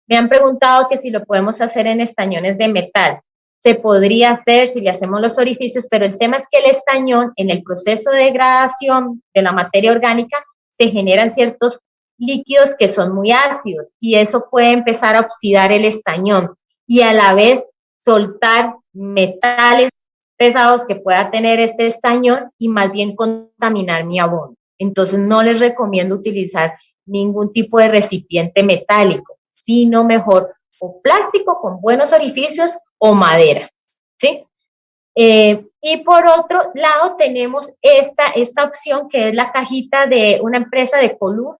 Me han preguntado que si lo podemos hacer en estañones de metal. Se podría hacer si le hacemos los orificios, pero el tema es que el estañón, en el proceso de degradación de la materia orgánica, se generan ciertos líquidos que son muy ácidos y eso puede empezar a oxidar el estañón y a la vez soltar metales pesados que pueda tener este estañón y más bien contaminar mi abono. Entonces no les recomiendo utilizar ningún tipo de recipiente metálico, sino mejor o plástico con buenos orificios o madera, ¿sí? Y por otro lado tenemos esta opción que es la cajita de una empresa de Colur,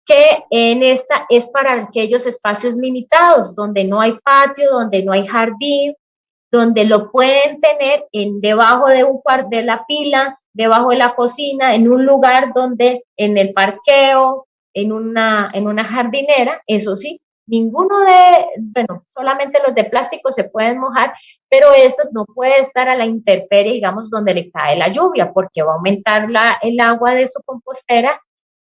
que en esta es para aquellos espacios limitados, donde no hay patio, donde no hay jardín, donde lo pueden tener debajo de un cuarto de la pila, debajo de la cocina, en un lugar donde, en el parqueo, en una jardinera, eso sí, solamente los de plástico se pueden mojar, pero eso no puede estar a la intemperie, digamos, donde le cae la lluvia, porque va a aumentar el agua de su compostera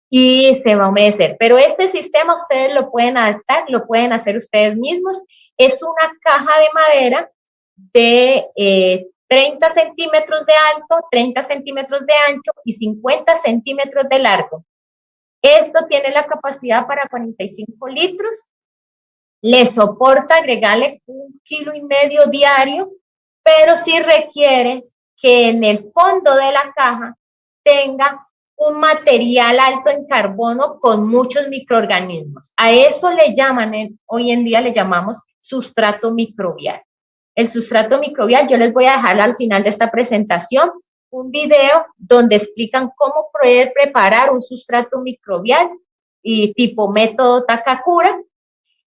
y se va a humedecer. Pero este sistema ustedes lo pueden adaptar, lo pueden hacer ustedes mismos. Es una caja de madera de 30 centímetros de alto, 30 centímetros de ancho y 50 centímetros de largo. Esto tiene la capacidad para 45 litros. Le soporta agregarle 1,5 kilos diario, pero sí requiere que en el fondo de la caja tenga un material alto en carbono con muchos microorganismos. A eso hoy en día le llamamos sustrato microbial. El sustrato microbial, yo les voy a dejar al final de esta presentación un video donde explican cómo poder preparar un sustrato microbial y tipo método Takakura,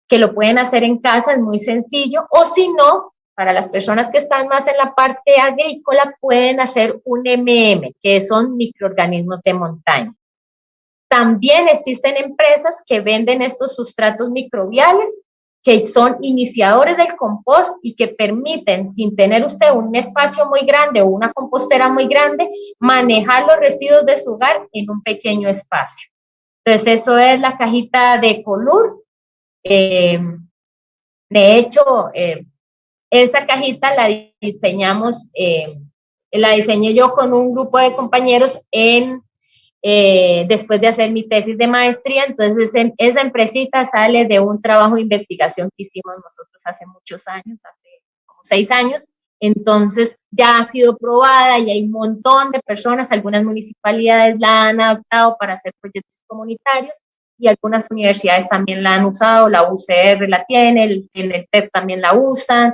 que lo pueden hacer en casa, es muy sencillo, o si no, para las personas que están más en la parte agrícola, pueden hacer un que son microorganismos de montaña. También existen empresas que venden estos sustratos microbiales, que son iniciadores del compost y que permiten, sin tener usted un espacio muy grande o una compostera muy grande, manejar los residuos de su hogar en un pequeño espacio. Entonces, eso es la cajita de Colur. De hecho, esa cajita la diseñé yo con un grupo de compañeros después de hacer mi tesis de maestría. Entonces esa empresita sale de un trabajo de investigación que hicimos nosotros hace muchos años, hace como 6 años. Entonces ya ha sido probada y hay un montón de personas, algunas municipalidades la han adaptado para hacer proyectos comunitarios y algunas universidades también la han usado, la UCR la tiene, el TEP también la usan.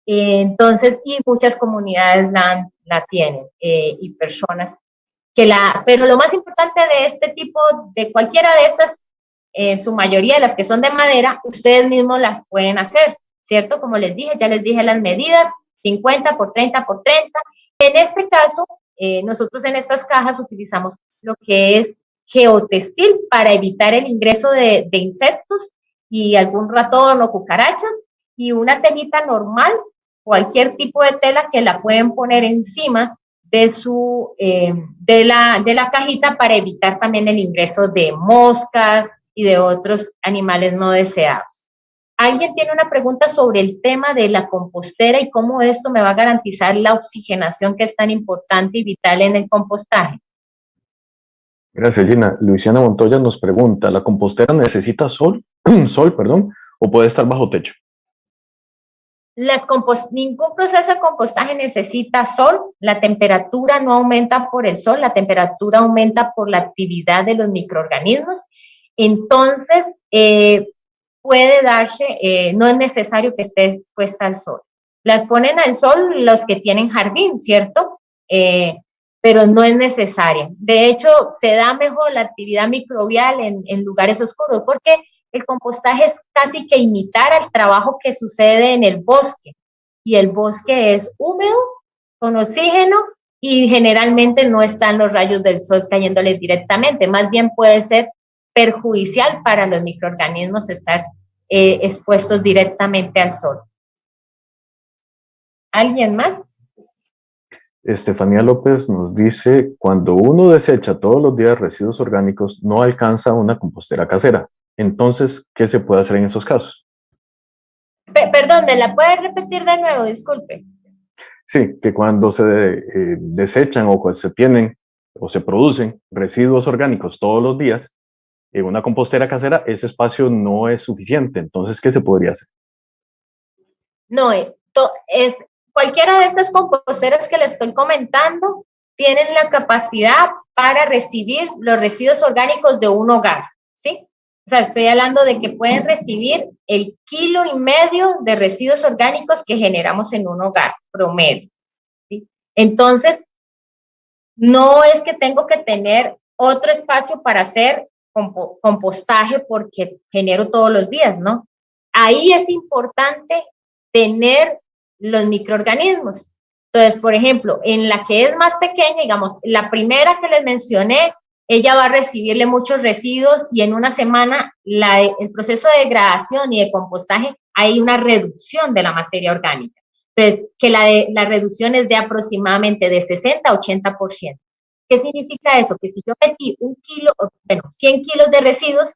Entonces, y muchas comunidades la tienen y personas pero lo más importante de este tipo, de cualquiera de estas, su mayoría de las que son de madera, ustedes mismos las pueden hacer, ¿cierto? Como les dije, ya les dije las medidas, 50 por 30 por 30. En este caso, nosotros en estas cajas utilizamos lo que es geotextil para evitar el ingreso de insectos y algún ratón o cucarachas, y una telita normal, cualquier tipo de tela que la pueden poner encima de la cajita para evitar también el ingreso de moscas y de otros animales no deseados. ¿Alguien tiene una pregunta sobre el tema de la compostera y cómo esto me va a garantizar la oxigenación que es tan importante y vital en el compostaje? Gracias, Gina. Luisiana Montoya nos pregunta, ¿la compostera necesita sol, o puede estar bajo techo? Ningún proceso de compostaje necesita sol, la temperatura no aumenta por el sol, la temperatura aumenta por la actividad de los microorganismos. Entonces, puede darse, no es necesario que esté expuesta al sol. Las ponen al sol los que tienen jardín, ¿cierto? Pero no es necesaria. De hecho, se da mejor la actividad microbial en lugares oscuros, porque el compostaje es casi que imitar al trabajo que sucede en el bosque, y el bosque es húmedo, con oxígeno, y generalmente no están los rayos del sol cayéndoles directamente, más bien puede ser perjudicial para los microorganismos estar expuestos directamente al sol. ¿Alguien más? Estefanía López nos dice, cuando uno desecha todos los días residuos orgánicos, no alcanza una compostera casera. Entonces, ¿qué se puede hacer en esos casos? Perdón, ¿me la puede repetir de nuevo? Disculpe. Sí, que cuando se desechan o se tienen o se producen residuos orgánicos todos los días, en una compostera casera, ese espacio no es suficiente. Entonces, ¿qué se podría hacer? No, cualquiera de estas composteras que les estoy comentando tienen la capacidad para recibir los residuos orgánicos de un hogar, ¿sí? O sea, estoy hablando de que pueden recibir el 1,5 kilos de residuos orgánicos que generamos en un hogar promedio, ¿sí? Entonces, no es que tengo que tener otro espacio para hacer compostaje porque genero todos los días, ¿no? Ahí es importante tener los microorganismos. Entonces, por ejemplo, en la que es más pequeña, digamos, la primera que les mencioné, ella va a recibirle muchos residuos y en una semana el proceso de degradación y de compostaje hay una reducción de la materia orgánica. Entonces, que la reducción es de aproximadamente de 60 a 80%. ¿Qué significa eso? Que si yo metí 100 kilos de residuos,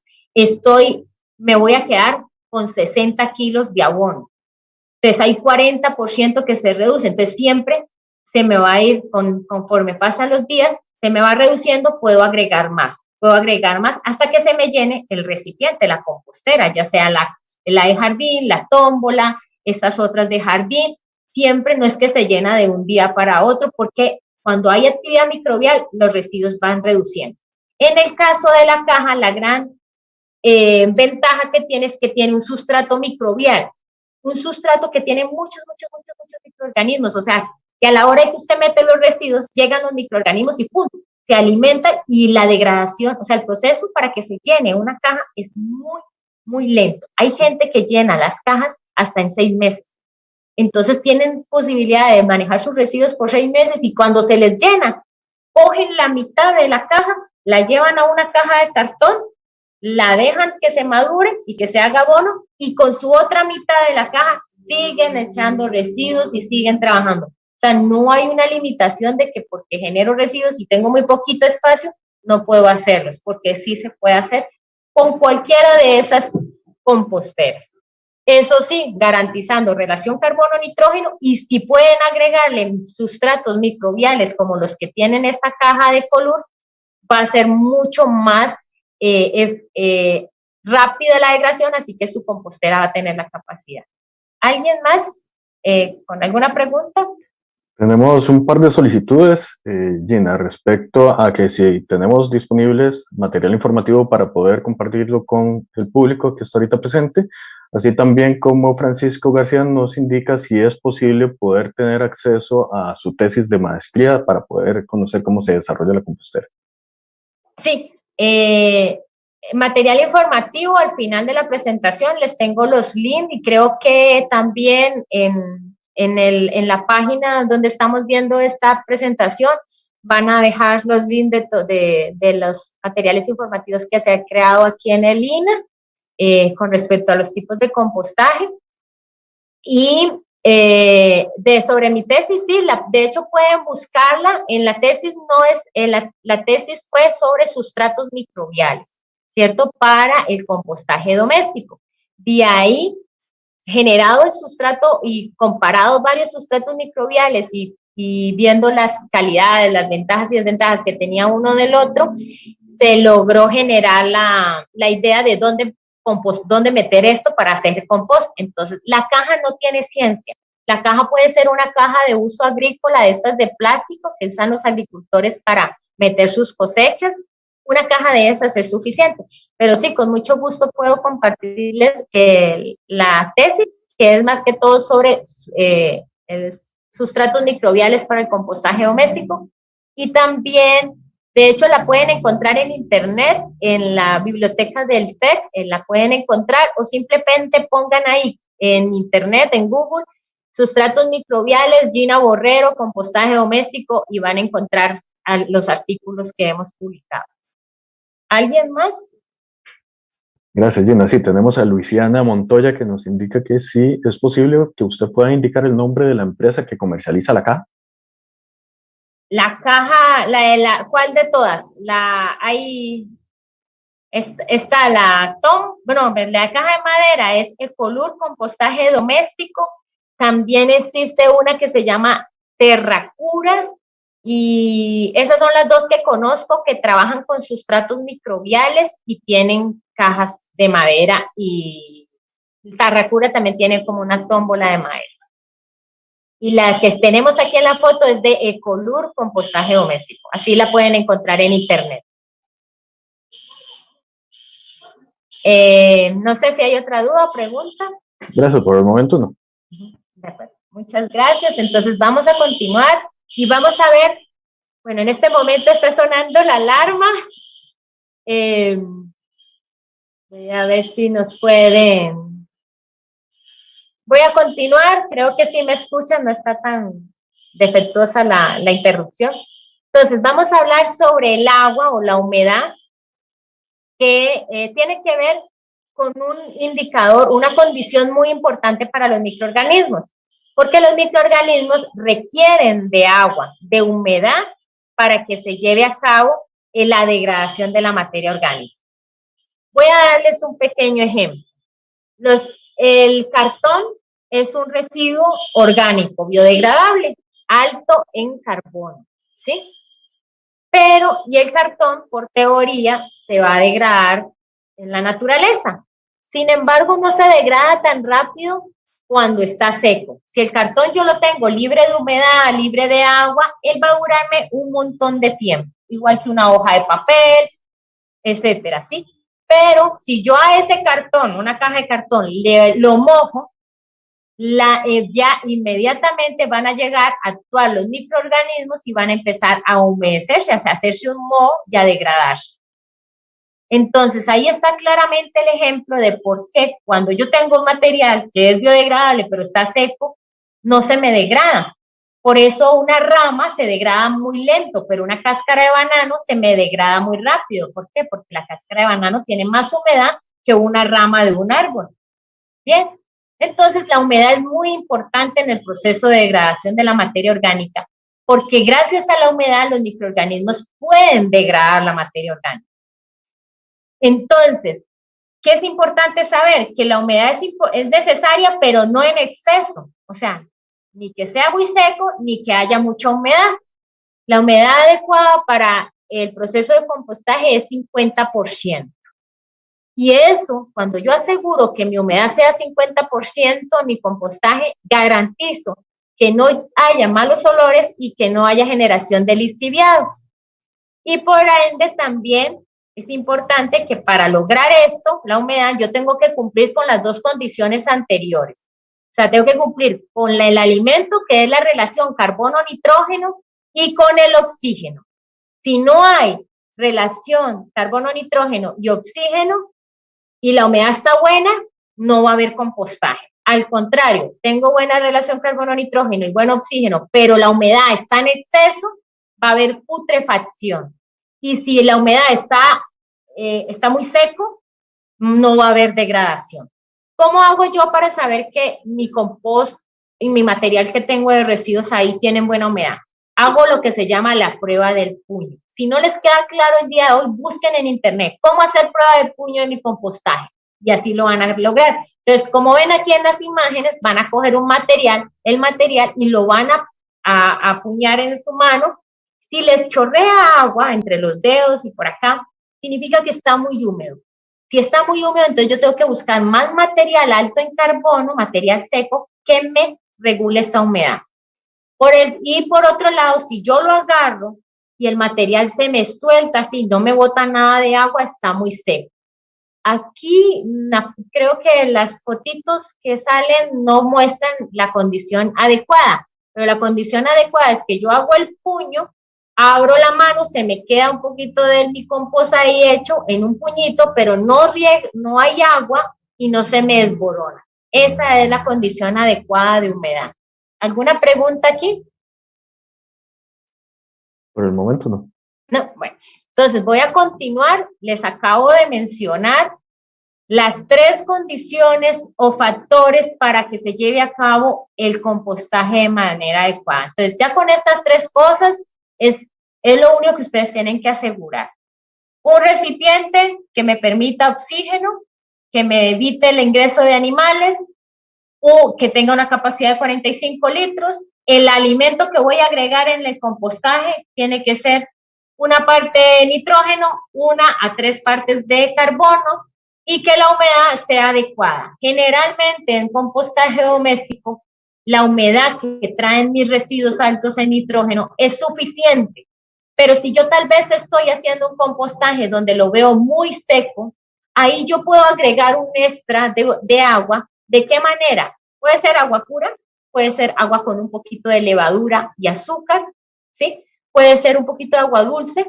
me voy a quedar con 60 kilos de abono. Entonces hay 40% que se reduce. Entonces siempre se me va a ir, conforme pasan los días, se me va reduciendo, puedo agregar más hasta que se me llene el recipiente, la compostera, ya sea la de jardín, la tómbola, estas otras de jardín. Siempre no es que se llena de un día para otro, porque cuando hay actividad microbial, los residuos van reduciendo. En el caso de la caja, la gran ventaja que tiene es que tiene un sustrato microbial, un sustrato que tiene muchos microorganismos, o sea, que a la hora de que usted mete los residuos, llegan los microorganismos y ¡pum!, se alimentan y la degradación, o sea, el proceso para que se llene una caja es muy lento. Hay gente que llena las cajas hasta en 6 meses. Entonces tienen posibilidad de manejar sus residuos por 6 meses y cuando se les llena, cogen la mitad de la caja, la llevan a una caja de cartón, la dejan que se madure y que se haga abono y con su otra mitad de la caja siguen echando residuos y siguen trabajando. O sea, no hay una limitación de que porque genero residuos y tengo muy poquito espacio, no puedo hacerlos, porque sí se puede hacer con cualquiera de esas composteras. Eso sí, garantizando relación carbono-nitrógeno y si pueden agregarle sustratos microbiales como los que tienen esta caja de color, va a ser mucho más rápida la degradación, así que su compostera va a tener la capacidad. ¿Alguien más con alguna pregunta? Tenemos un par de solicitudes, Gina, respecto a que si tenemos disponibles material informativo para poder compartirlo con el público que está ahorita presente, así también como Francisco García nos indica si es posible poder tener acceso a su tesis de maestría para poder conocer cómo se desarrolla la compostera. Sí, material informativo al final de la presentación les tengo los links y creo que también en la página donde estamos viendo esta presentación van a dejar los links de los materiales informativos que se han creado aquí en el INA con respecto a los tipos de compostaje. Y sobre mi tesis, sí, de hecho pueden buscarla. En la tesis la tesis fue sobre sustratos microbiales, ¿cierto? Para el compostaje doméstico. De ahí, generado el sustrato y comparado varios sustratos microbiales y viendo las calidades, las ventajas y desventajas que tenía uno del otro, se logró generar la idea de dónde meter esto para hacer compost. Entonces, la caja no tiene ciencia. La caja puede ser una caja de uso agrícola de estas de plástico que usan los agricultores para meter sus cosechas. Una caja de esas es suficiente. Pero sí, con mucho gusto puedo compartirles la tesis, que es más que todo sobre sustratos microbiales para el compostaje doméstico. Y también, de hecho, la pueden encontrar en internet, en la biblioteca del TEC, la pueden encontrar, o simplemente pongan ahí en internet, en Google, sustratos microbiales, Gina Borrero, compostaje doméstico, y van a encontrar los artículos que hemos publicado. ¿Alguien más? Gracias, Gina. Sí, tenemos a Luisiana Montoya que nos indica que sí es posible que usted pueda indicar el nombre de la empresa que comercializa la caja. La caja, ¿cuál de todas? Está la la caja de madera es Ecolur Compostaje Doméstico. También existe una que se llama Terracura y esas son las dos que conozco que trabajan con sustratos microbiales y tienen cajas de madera, y Terracura también tiene como una tómbola de madera. Y la que tenemos aquí en la foto es de Ecolur Compostaje Doméstico. Así la pueden encontrar en internet. No sé si hay otra duda o pregunta. Gracias, por el momento no. De acuerdo. Muchas gracias. Entonces vamos a continuar y vamos a ver, bueno, en este momento está sonando la alarma. Voy a ver si nos pueden. Voy a continuar, creo que si me escuchan no está tan defectuosa la interrupción. Entonces vamos a hablar sobre el agua o la humedad, que tiene que ver con un indicador, una condición muy importante para los microorganismos, porque los microorganismos requieren de agua, de humedad, para que se lleve a cabo la degradación de la materia orgánica. Voy a darles un pequeño ejemplo. El cartón es un residuo orgánico biodegradable, alto en carbono, ¿sí? Y el cartón, por teoría, se va a degradar en la naturaleza. Sin embargo, no se degrada tan rápido cuando está seco. Si el cartón yo lo tengo libre de humedad, libre de agua, él va a durarme un montón de tiempo, igual que una hoja de papel, etcétera, ¿sí? Pero si yo a ese cartón, una caja de cartón, lo mojo, ya inmediatamente van a llegar a actuar los microorganismos y van a empezar a humedecerse, o sea, hacerse un moho y a degradarse. Entonces, ahí está claramente el ejemplo de por qué cuando yo tengo un material que es biodegradable pero está seco, no se me degrada. Por eso una rama se degrada muy lento, pero una cáscara de banano se me degrada muy rápido. ¿Por qué? Porque la cáscara de banano tiene más humedad que una rama de un árbol. Bien, entonces la humedad es muy importante en el proceso de degradación de la materia orgánica, porque gracias a la humedad los microorganismos pueden degradar la materia orgánica. Entonces, ¿qué es importante saber? Que la humedad es necesaria, pero no en exceso. O sea, ni que sea muy seco, ni que haya mucha humedad. La humedad adecuada para el proceso de compostaje es 50%. Y eso, cuando yo aseguro que mi humedad sea 50% en mi compostaje, garantizo que no haya malos olores y que no haya generación de lixiviados. Y por ende también es importante que para lograr esto, la humedad, yo tengo que cumplir con las dos condiciones anteriores. O sea, tengo que cumplir con el alimento, que es la relación carbono-nitrógeno, y con el oxígeno. Si no hay relación carbono-nitrógeno y oxígeno, y la humedad está buena, no va a haber compostaje. Al contrario, tengo buena relación carbono-nitrógeno y buen oxígeno, pero la humedad está en exceso, va a haber putrefacción. Y si la humedad está muy seco, no va a haber degradación. ¿Cómo hago yo para saber que mi compost y mi material que tengo de residuos ahí tienen buena humedad? Hago lo que se llama la prueba del puño. Si no les queda claro el día de hoy, busquen en internet cómo hacer prueba del puño de mi compostaje y así lo van a lograr. Entonces, como ven aquí en las imágenes, van a coger el material y lo van a apuñar en su mano. Si les chorrea agua entre los dedos y por acá, significa que está muy húmedo. Si está muy húmedo, entonces yo tengo que buscar más material alto en carbono, material seco, que me regule esa humedad. Y por otro lado, si yo lo agarro y el material se me suelta así, no me bota nada de agua, está muy seco. Aquí creo que las fotitos que salen no muestran la condición adecuada, pero la condición adecuada es que yo hago el puño, abro la mano, se me queda un poquito de mi compost ahí hecho en un puñito, pero no hay agua y no se me desborona. Esa es la condición adecuada de humedad. ¿Alguna pregunta aquí? Por el momento no. No, bueno. Entonces voy a continuar. Les acabo de mencionar las 3 condiciones o factores para que se lleve a cabo el compostaje de manera adecuada. Entonces ya con estas 3 cosas es lo único que ustedes tienen que asegurar. Un recipiente que me permita oxígeno, que me evite el ingreso de animales, o que tenga una capacidad de 45 litros. El alimento que voy a agregar en el compostaje tiene que ser una parte de nitrógeno, 1 a 3 partes de carbono y que la humedad sea adecuada. Generalmente en compostaje doméstico la humedad que traen mis residuos altos en nitrógeno es suficiente. Pero si yo tal vez estoy haciendo un compostaje donde lo veo muy seco, ahí yo puedo agregar un extra de agua. ¿De qué manera? Puede ser agua pura, puede ser agua con un poquito de levadura y azúcar, ¿sí? Puede ser un poquito de agua dulce,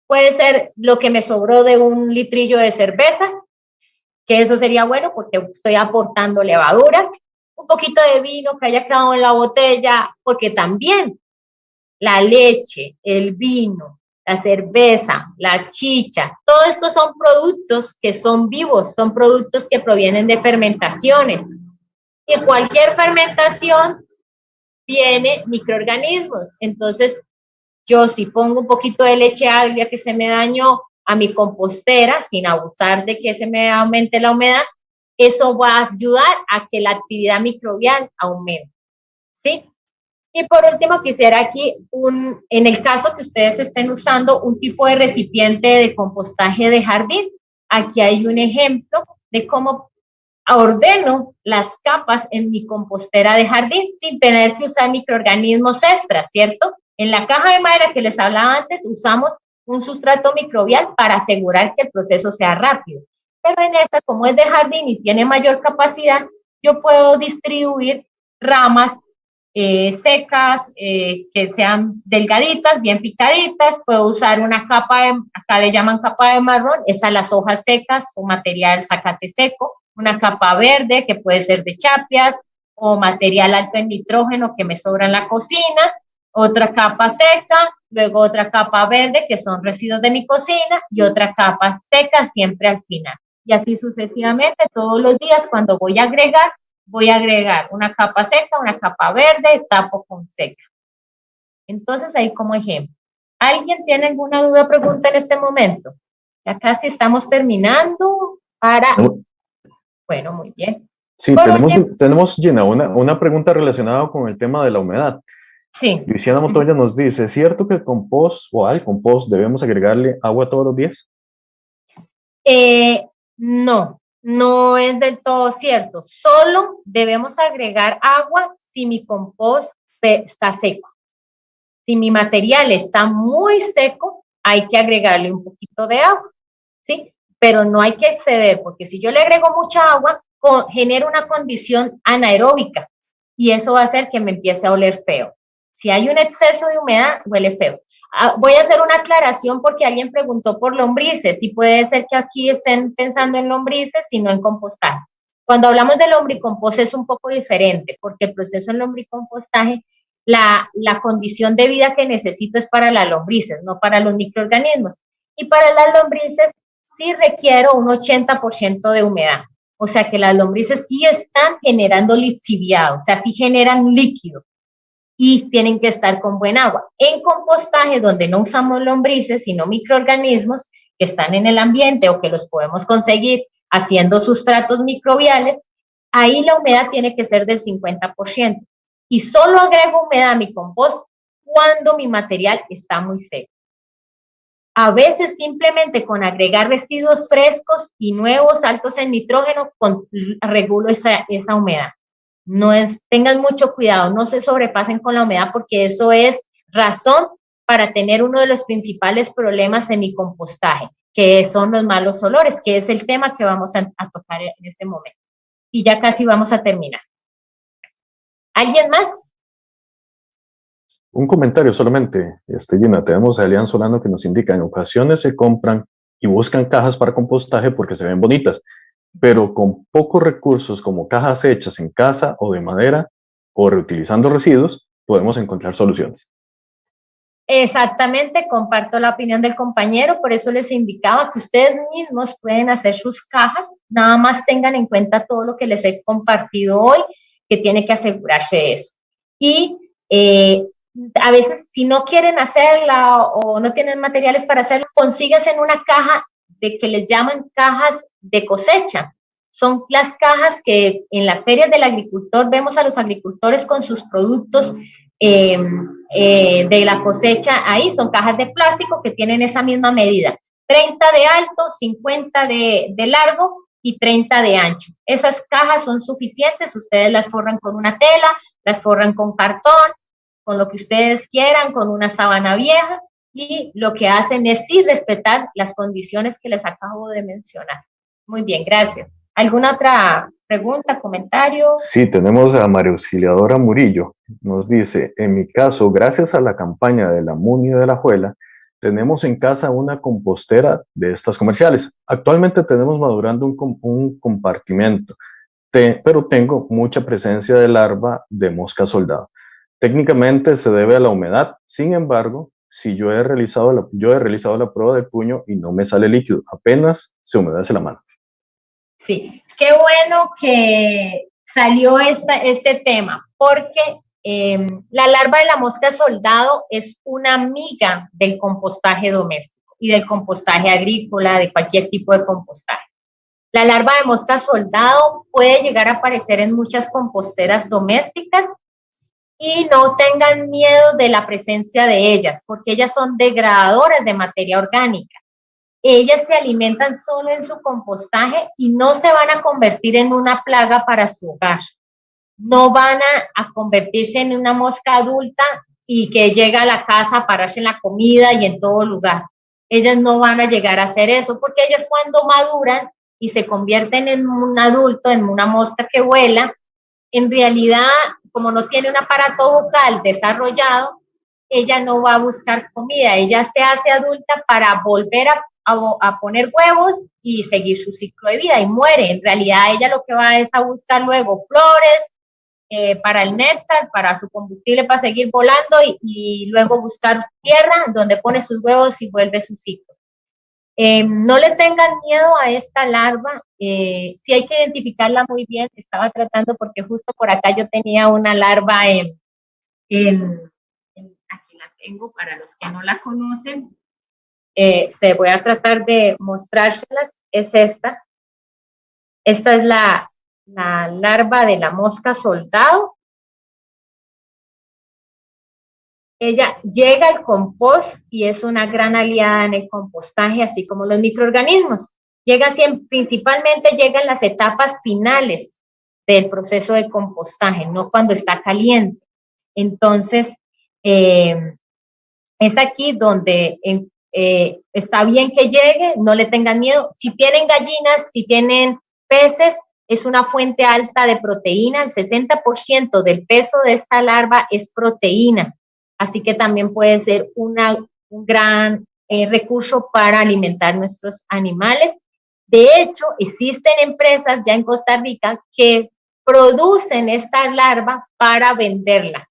puede ser lo que me sobró de un litrillo de cerveza, que eso sería bueno porque estoy aportando levadura, un poquito de vino que haya quedado en la botella, porque también la leche, el vino, la cerveza, la chicha, todo esto son productos que son vivos, son productos que provienen de fermentaciones. Y en cualquier fermentación tiene microorganismos. Entonces, yo si pongo un poquito de leche agria que se me dañó a mi compostera, sin abusar de que se me aumente la humedad, eso va a ayudar a que la actividad microbial aumente, ¿sí? Y por último, quisiera aquí, en el caso que ustedes estén usando un tipo de recipiente de compostaje de jardín, aquí hay un ejemplo de cómo ordeno las capas en mi compostera de jardín sin tener que usar microorganismos extras, ¿cierto? En la caja de madera que les hablaba antes, usamos un sustrato microbial para asegurar que el proceso sea rápido. Pero en esta, como es de jardín y tiene mayor capacidad, yo puedo distribuir ramas secas, que sean delgaditas, bien picaditas. Puedo usar una capa, acá le llaman capa de marrón, esas las hojas secas o material zacate seco, una capa verde que puede ser de chapias o material alto en nitrógeno que me sobra en la cocina, otra capa seca, luego otra capa verde que son residuos de mi cocina y otra capa seca siempre al final. Y así sucesivamente todos los días cuando voy a agregar una capa seca, una capa verde, tapo con seca. Entonces ahí como ejemplo. ¿Alguien tiene alguna duda o pregunta en este momento? Ya casi estamos terminando para... Bueno, muy bien. Sí, tenemos Gina, una pregunta relacionada con el tema de la humedad. Sí. Luciana Montoya nos dice, ¿es cierto que el compost o al compost debemos agregarle agua todos los días? No es del todo cierto. Solo debemos agregar agua si mi compost está seco. Si mi material está muy seco, hay que agregarle un poquito de agua, ¿sí? Pero no hay que exceder, porque si yo le agrego mucha agua, genera una condición anaeróbica y eso va a hacer que me empiece a oler feo. Si hay un exceso de humedad, huele feo. Voy a hacer una aclaración porque alguien preguntó por lombrices y puede ser que aquí estén pensando en lombrices y no en compostaje. Cuando hablamos de lombricompost es un poco diferente porque el proceso en lombricompostaje, la condición de vida que necesito es para las lombrices, no para los microorganismos. Y para las lombrices sí requiero un 80% de humedad. O sea que las lombrices sí están generando lixiviado, o sea, sí generan líquido y tienen que estar con buen agua. En compostaje, donde no usamos lombrices, sino microorganismos que están en el ambiente o que los podemos conseguir haciendo sustratos microbiales, ahí la humedad tiene que ser del 50%. Y solo agrego humedad a mi compost cuando mi material está muy seco. A veces simplemente con agregar residuos frescos y nuevos altos en nitrógeno, regulo esa humedad. Tengan mucho cuidado, no se sobrepasen con la humedad porque eso es razón para tener uno de los principales problemas en mi compostaje, que son los malos olores, que es el tema que vamos a tocar en este momento. Y ya casi vamos a terminar. ¿Alguien más? Un comentario solamente, Gina, tenemos a Elian Solano que nos indica, en ocasiones se compran y buscan cajas para compostaje porque se ven bonitas, pero con pocos recursos como cajas hechas en casa o de madera o reutilizando residuos, podemos encontrar soluciones. Exactamente, comparto la opinión del compañero, por eso les indicaba que ustedes mismos pueden hacer sus cajas, nada más tengan en cuenta todo lo que les he compartido hoy, que tiene que asegurarse de eso. Y a veces, si no quieren hacerla o no tienen materiales para hacerlo, consíguese en una caja que les llaman cajas de cosecha. Son las cajas que en las ferias del agricultor vemos a los agricultores con sus productos de la cosecha ahí. Son cajas de plástico que tienen esa misma medida. 30 de alto, 50 de largo y 30 de ancho. Esas cajas son suficientes, ustedes las forran con una tela, las forran con cartón, con lo que ustedes quieran, con una sábana vieja, y lo que hacen es sí respetar las condiciones que les acabo de mencionar. Muy bien, gracias. ¿Alguna otra pregunta, comentario? Sí, tenemos a María Auxiliadora Murillo. Nos dice, en mi caso, gracias a la campaña de la MUNI de la Juela, tenemos en casa una compostera de estas comerciales. Actualmente tenemos madurando un compartimento, pero tengo mucha presencia de larva de mosca soldado. Técnicamente se debe a la humedad, sin embargo, si yo he realizado la prueba de puño y no me sale líquido, apenas se humedece la mano. Sí, qué bueno que salió este tema, porque la larva de la mosca soldado es una amiga del compostaje doméstico y del compostaje agrícola, de cualquier tipo de compostaje. La larva de mosca soldado puede llegar a aparecer en muchas composteras domésticas y no tengan miedo de la presencia de ellas, porque ellas son degradadoras de materia orgánica. Ellas se alimentan solo en su compostaje y no se van a convertir en una plaga para su hogar. No van a convertirse en una mosca adulta y que llega a la casa a pararse en la comida y en todo lugar. Ellas no van a llegar a hacer eso, porque ellas cuando maduran y se convierten en un adulto, en una mosca que vuela, en realidad, como no tiene un aparato bucal desarrollado, ella no va a buscar comida, ella se hace adulta para volver a poner huevos y seguir su ciclo de vida y muere. En realidad ella lo que va es a buscar luego flores para el néctar, para su combustible, para seguir volando y luego buscar tierra donde pone sus huevos y vuelve su ciclo. No le tengan miedo a esta larva, sí hay que identificarla muy bien. Estaba tratando porque justo por acá yo tenía una larva aquí la tengo para los que no la conocen. Se voy a tratar de mostrárselas. Es esta. Esta es la larva de la mosca soldado. Ella llega al compost y es una gran aliada en el compostaje, así como los microorganismos. Principalmente llega en las etapas finales del proceso de compostaje, no cuando está caliente. Entonces, es aquí donde está bien que llegue, no le tengan miedo. Si tienen gallinas, si tienen peces, es una fuente alta de proteína. El 60% del peso de esta larva es proteína. Así que también puede ser un gran recurso para alimentar nuestros animales. De hecho, existen empresas ya en Costa Rica que producen esta larva para venderla.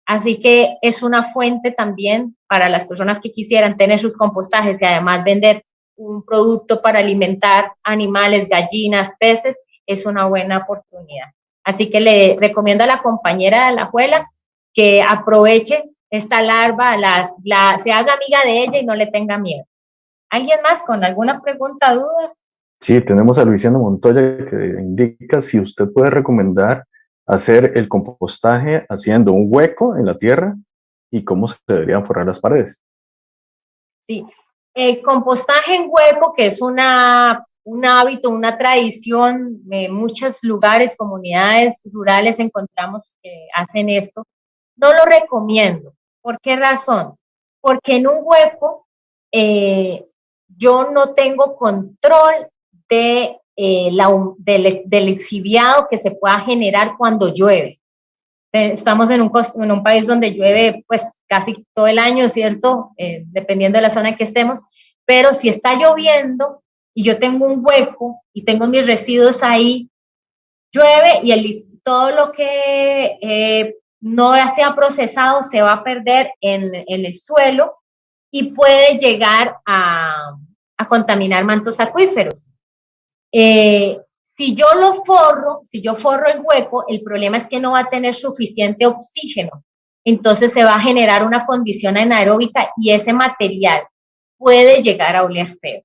Así que es una fuente también para las personas que quisieran tener sus compostajes y además vender un producto para alimentar animales, gallinas, peces, es una buena oportunidad. Así que le recomiendo a la compañera de la Juela que aproveche esta larva, se haga amiga de ella y no le tenga miedo. ¿Alguien más con alguna pregunta, duda? Sí, tenemos a Luisiano Montoya que indica si usted puede recomendar hacer el compostaje haciendo un hueco en la tierra y cómo se deberían forrar las paredes. Sí, el compostaje en hueco, que es un hábito, una tradición, en muchos lugares, comunidades rurales encontramos que hacen esto. No lo recomiendo. ¿Por qué razón? Porque en un hueco yo no tengo control del exhibiado que se pueda generar cuando llueve. Estamos en un país donde llueve pues casi todo el año, ¿cierto? Dependiendo de la zona en que estemos, pero si está lloviendo y yo tengo un hueco y tengo mis residuos ahí, llueve y todo lo que no se ha procesado se va a perder en el suelo y puede llegar a contaminar mantos acuíferos. Si yo forro el hueco, el problema es que no va a tener suficiente oxígeno. Entonces se va a generar una condición anaeróbica y ese material puede llegar a oler feo.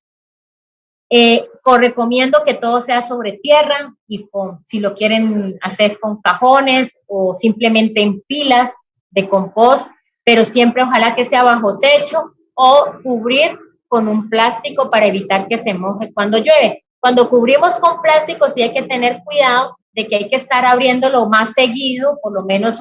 Recomiendo que todo sea sobre tierra y si lo quieren hacer con cajones o simplemente en pilas de compost, pero siempre ojalá que sea bajo techo o cubrir con un plástico para evitar que se moje cuando llueve. Cuando cubrimos con plástico sí hay que tener cuidado de que hay que estar abriéndolo más seguido, por lo menos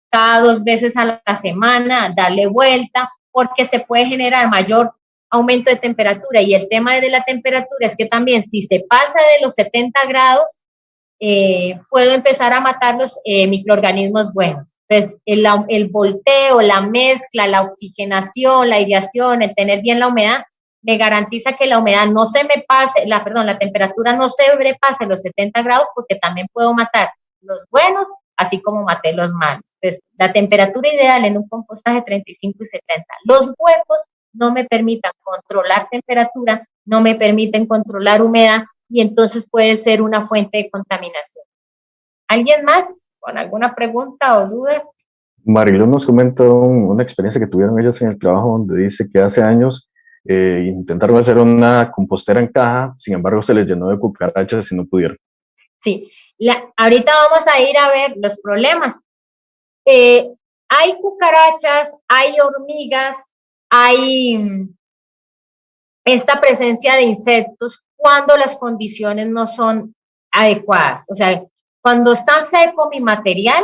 cada 2 veces a la semana, darle vuelta, porque se puede generar mayor aumento de temperatura. Y el tema de la temperatura es que también si se pasa de los 70 grados, puedo empezar a matar los microorganismos buenos. Entonces, el volteo, la mezcla, la oxigenación, la aireación, el tener bien la humedad, me garantiza que la humedad no se me pase, la temperatura no sobrepase los 70 grados, porque también puedo matar los buenos, así como maté los malos. Entonces, la temperatura ideal en un compostaje 35 y 70. Los huecos no me permitan controlar temperatura, no me permiten controlar humedad, y entonces puede ser una fuente de contaminación. ¿Alguien más con alguna pregunta o duda? Marilu nos comenta una experiencia que tuvieron ellas en el trabajo donde dice que hace años intentaron hacer una compostera en caja, sin embargo se les llenó de cucarachas y no pudieron. Sí, ahorita vamos a ir a ver los problemas. Hay cucarachas, hay hormigas, hay esta presencia de insectos cuando las condiciones no son adecuadas. O sea, cuando está seco mi material,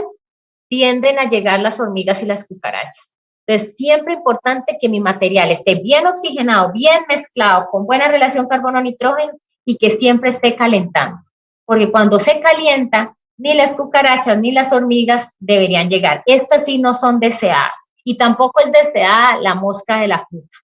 tienden a llegar las hormigas y las cucarachas. Entonces, siempre es importante que mi material esté bien oxigenado, bien mezclado, con buena relación carbono-nitrógeno y que siempre esté calentando. Porque cuando se calienta, ni las cucarachas ni las hormigas deberían llegar. Estas sí no son deseadas. Y tampoco es deseada la mosca de la fruta.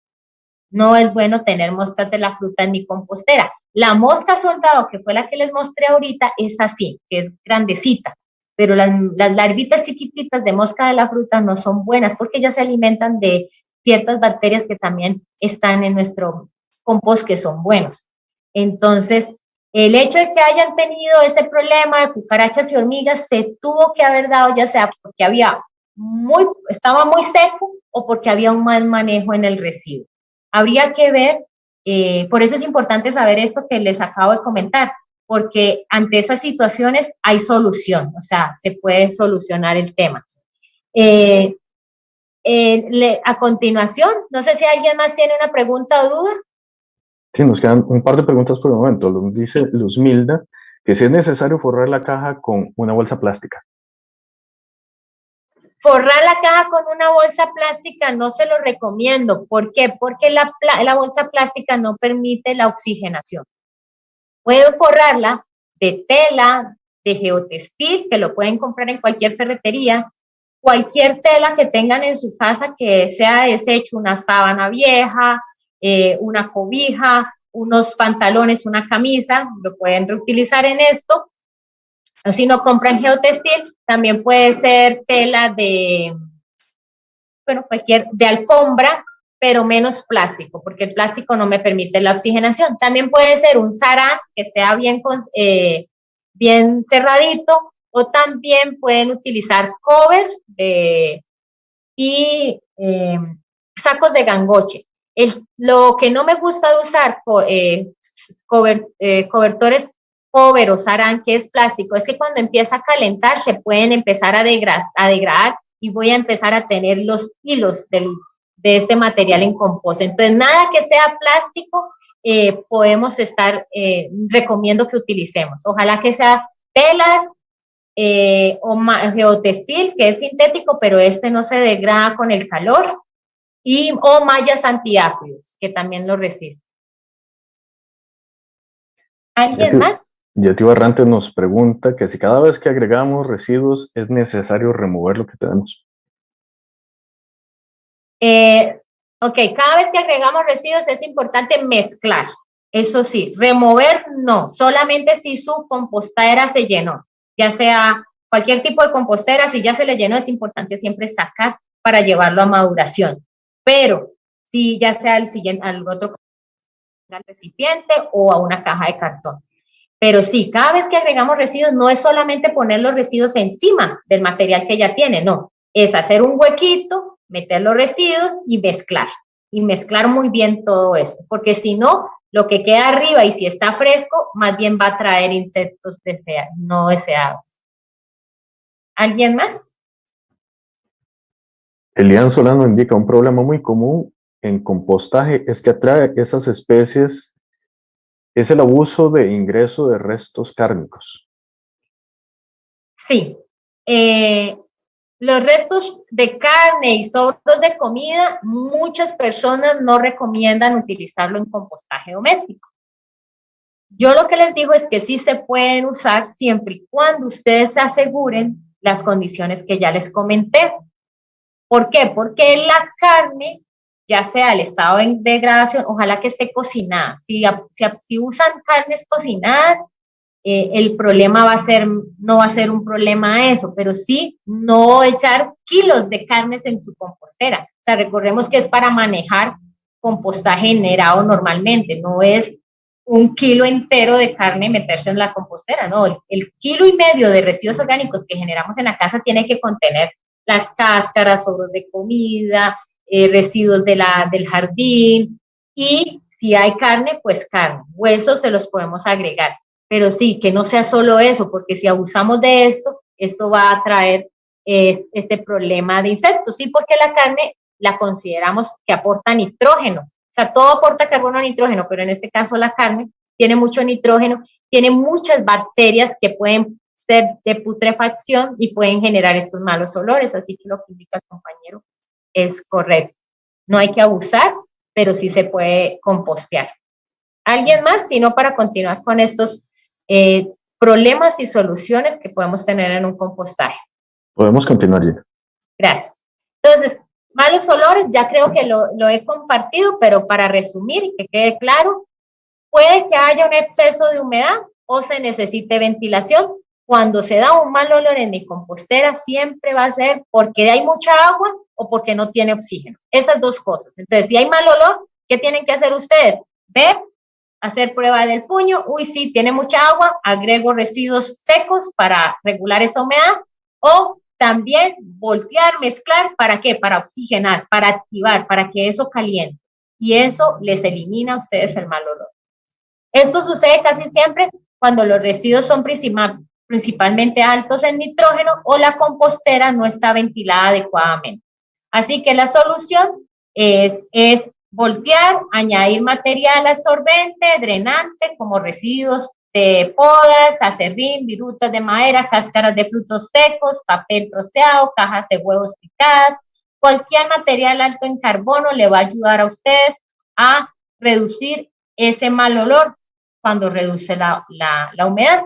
No es bueno tener moscas de la fruta en mi compostera. La mosca soldado, que fue la que les mostré ahorita, es así, que es grandecita. Pero las larvitas chiquititas de mosca de la fruta no son buenas porque ellas se alimentan de ciertas bacterias que también están en nuestro compost que son buenos. Entonces, el hecho de que hayan tenido ese problema de cucarachas y hormigas se tuvo que haber dado ya sea porque estaba muy seco o porque había un mal manejo en el residuo. Habría que ver, por eso es importante saber esto que les acabo de comentar, porque ante esas situaciones hay solución, o sea, se puede solucionar el tema. A continuación, no sé si alguien más tiene una pregunta o duda. Sí, nos quedan un par de preguntas por el momento. Dice Luzmilda que si es necesario forrar la caja con una bolsa plástica. Forrar la caja con una bolsa plástica no se lo recomiendo. ¿Por qué? Porque la bolsa plástica no permite la oxigenación. Puedo forrarla de tela, de geotextil, que lo pueden comprar en cualquier ferretería, cualquier tela que tengan en su casa que sea desecho, una sábana vieja, una cobija, unos pantalones, una camisa, lo pueden reutilizar en esto. O si no compran geotextil, también puede ser tela de alfombra, pero menos plástico, porque el plástico no me permite la oxigenación. También puede ser un sarán que sea bien cerradito, o también pueden utilizar cover y sacos de gangoche. Lo que no me gusta de usar cobertores cover o sarán, que es plástico, es que cuando empieza a calentar se pueden empezar a degradar y voy a empezar a tener los hilos de este material en compost. Entonces, nada que sea plástico recomiendo que utilicemos. Ojalá que sea telas o geotextil, que es sintético, pero este no se degrada con el calor, o mallas antiáfidos, que también lo resisten. ¿Alguien más? Yeti Barrantes nos pregunta que si cada vez que agregamos residuos es necesario remover lo que tenemos. Ok, cada vez que agregamos residuos es importante mezclar. Eso sí, remover no, solamente si su compostera se llenó, ya sea cualquier tipo de compostera, si ya se le llenó, es importante siempre sacar para llevarlo a maduración. Pero si ya sea al otro recipiente o a una caja de cartón. Pero sí, cada vez que agregamos residuos, no es solamente poner los residuos encima del material que ya tiene, no, es hacer un huequito, meter los residuos y mezclar muy bien todo esto, porque si no, lo que queda arriba y si está fresco, más bien va a traer insectos no deseados. ¿Alguien más? Elian Solano indica un problema muy común en compostaje es que atrae esas especies es el abuso de ingreso de restos cárnicos. Sí. Los restos de carne y sobros de comida, muchas personas no recomiendan utilizarlo en compostaje doméstico. Yo lo que les digo es que sí se pueden usar siempre y cuando ustedes se aseguren las condiciones que ya les comenté. ¿Por qué? Porque la carne, ya sea el estado de degradación, ojalá que esté cocinada. Si usan carnes cocinadas, el problema no va a ser un problema eso, pero sí no echar kilos de carnes en su compostera. O sea, recordemos que es para manejar compostaje generado normalmente, no es 1 kilo entero de carne meterse en la compostera, no, el 1,5 kilos de residuos orgánicos que generamos en la casa tiene que contener las cáscaras, sobros de comida, residuos del jardín, y si hay carne, pues carne, huesos se los podemos agregar, pero sí, que no sea solo eso, porque si abusamos de esto va a traer este problema de insectos, sí, porque la carne la consideramos que aporta nitrógeno. O sea, todo aporta carbono, nitrógeno, pero en este caso la carne tiene mucho nitrógeno, tiene muchas bacterias que pueden ser de putrefacción y pueden generar estos malos olores, así que lo que indica el compañero es correcto. No hay que abusar, pero sí se puede compostear. ¿Alguien más? Si no, para continuar con estos problemas y soluciones que podemos tener en un compostaje. Podemos continuar ya. Gracias. Entonces, malos olores, ya creo que lo he compartido, pero para resumir y que quede claro, puede que haya un exceso de humedad o se necesite ventilación. Cuando se da un mal olor en mi compostera, siempre va a ser porque hay mucha agua o porque no tiene oxígeno. Esas dos cosas. Entonces, si hay mal olor, ¿qué tienen que hacer ustedes? Ver, hacer prueba del puño. Uy, sí, tiene mucha agua, agrego residuos secos para regular esa humedad, o también voltear, mezclar, ¿para qué? Para oxigenar, para activar, para que eso caliente. Y eso les elimina a ustedes el mal olor. Esto sucede casi siempre cuando los residuos son principalmente altos en nitrógeno o la compostera no está ventilada adecuadamente. Así que la solución es voltear, añadir material absorbente, drenante, como residuos de podas, acerrín, virutas de madera, cáscaras de frutos secos, papel troceado, cajas de huevos picadas. Cualquier material alto en carbono le va a ayudar a ustedes a reducir ese mal olor cuando reduce la humedad.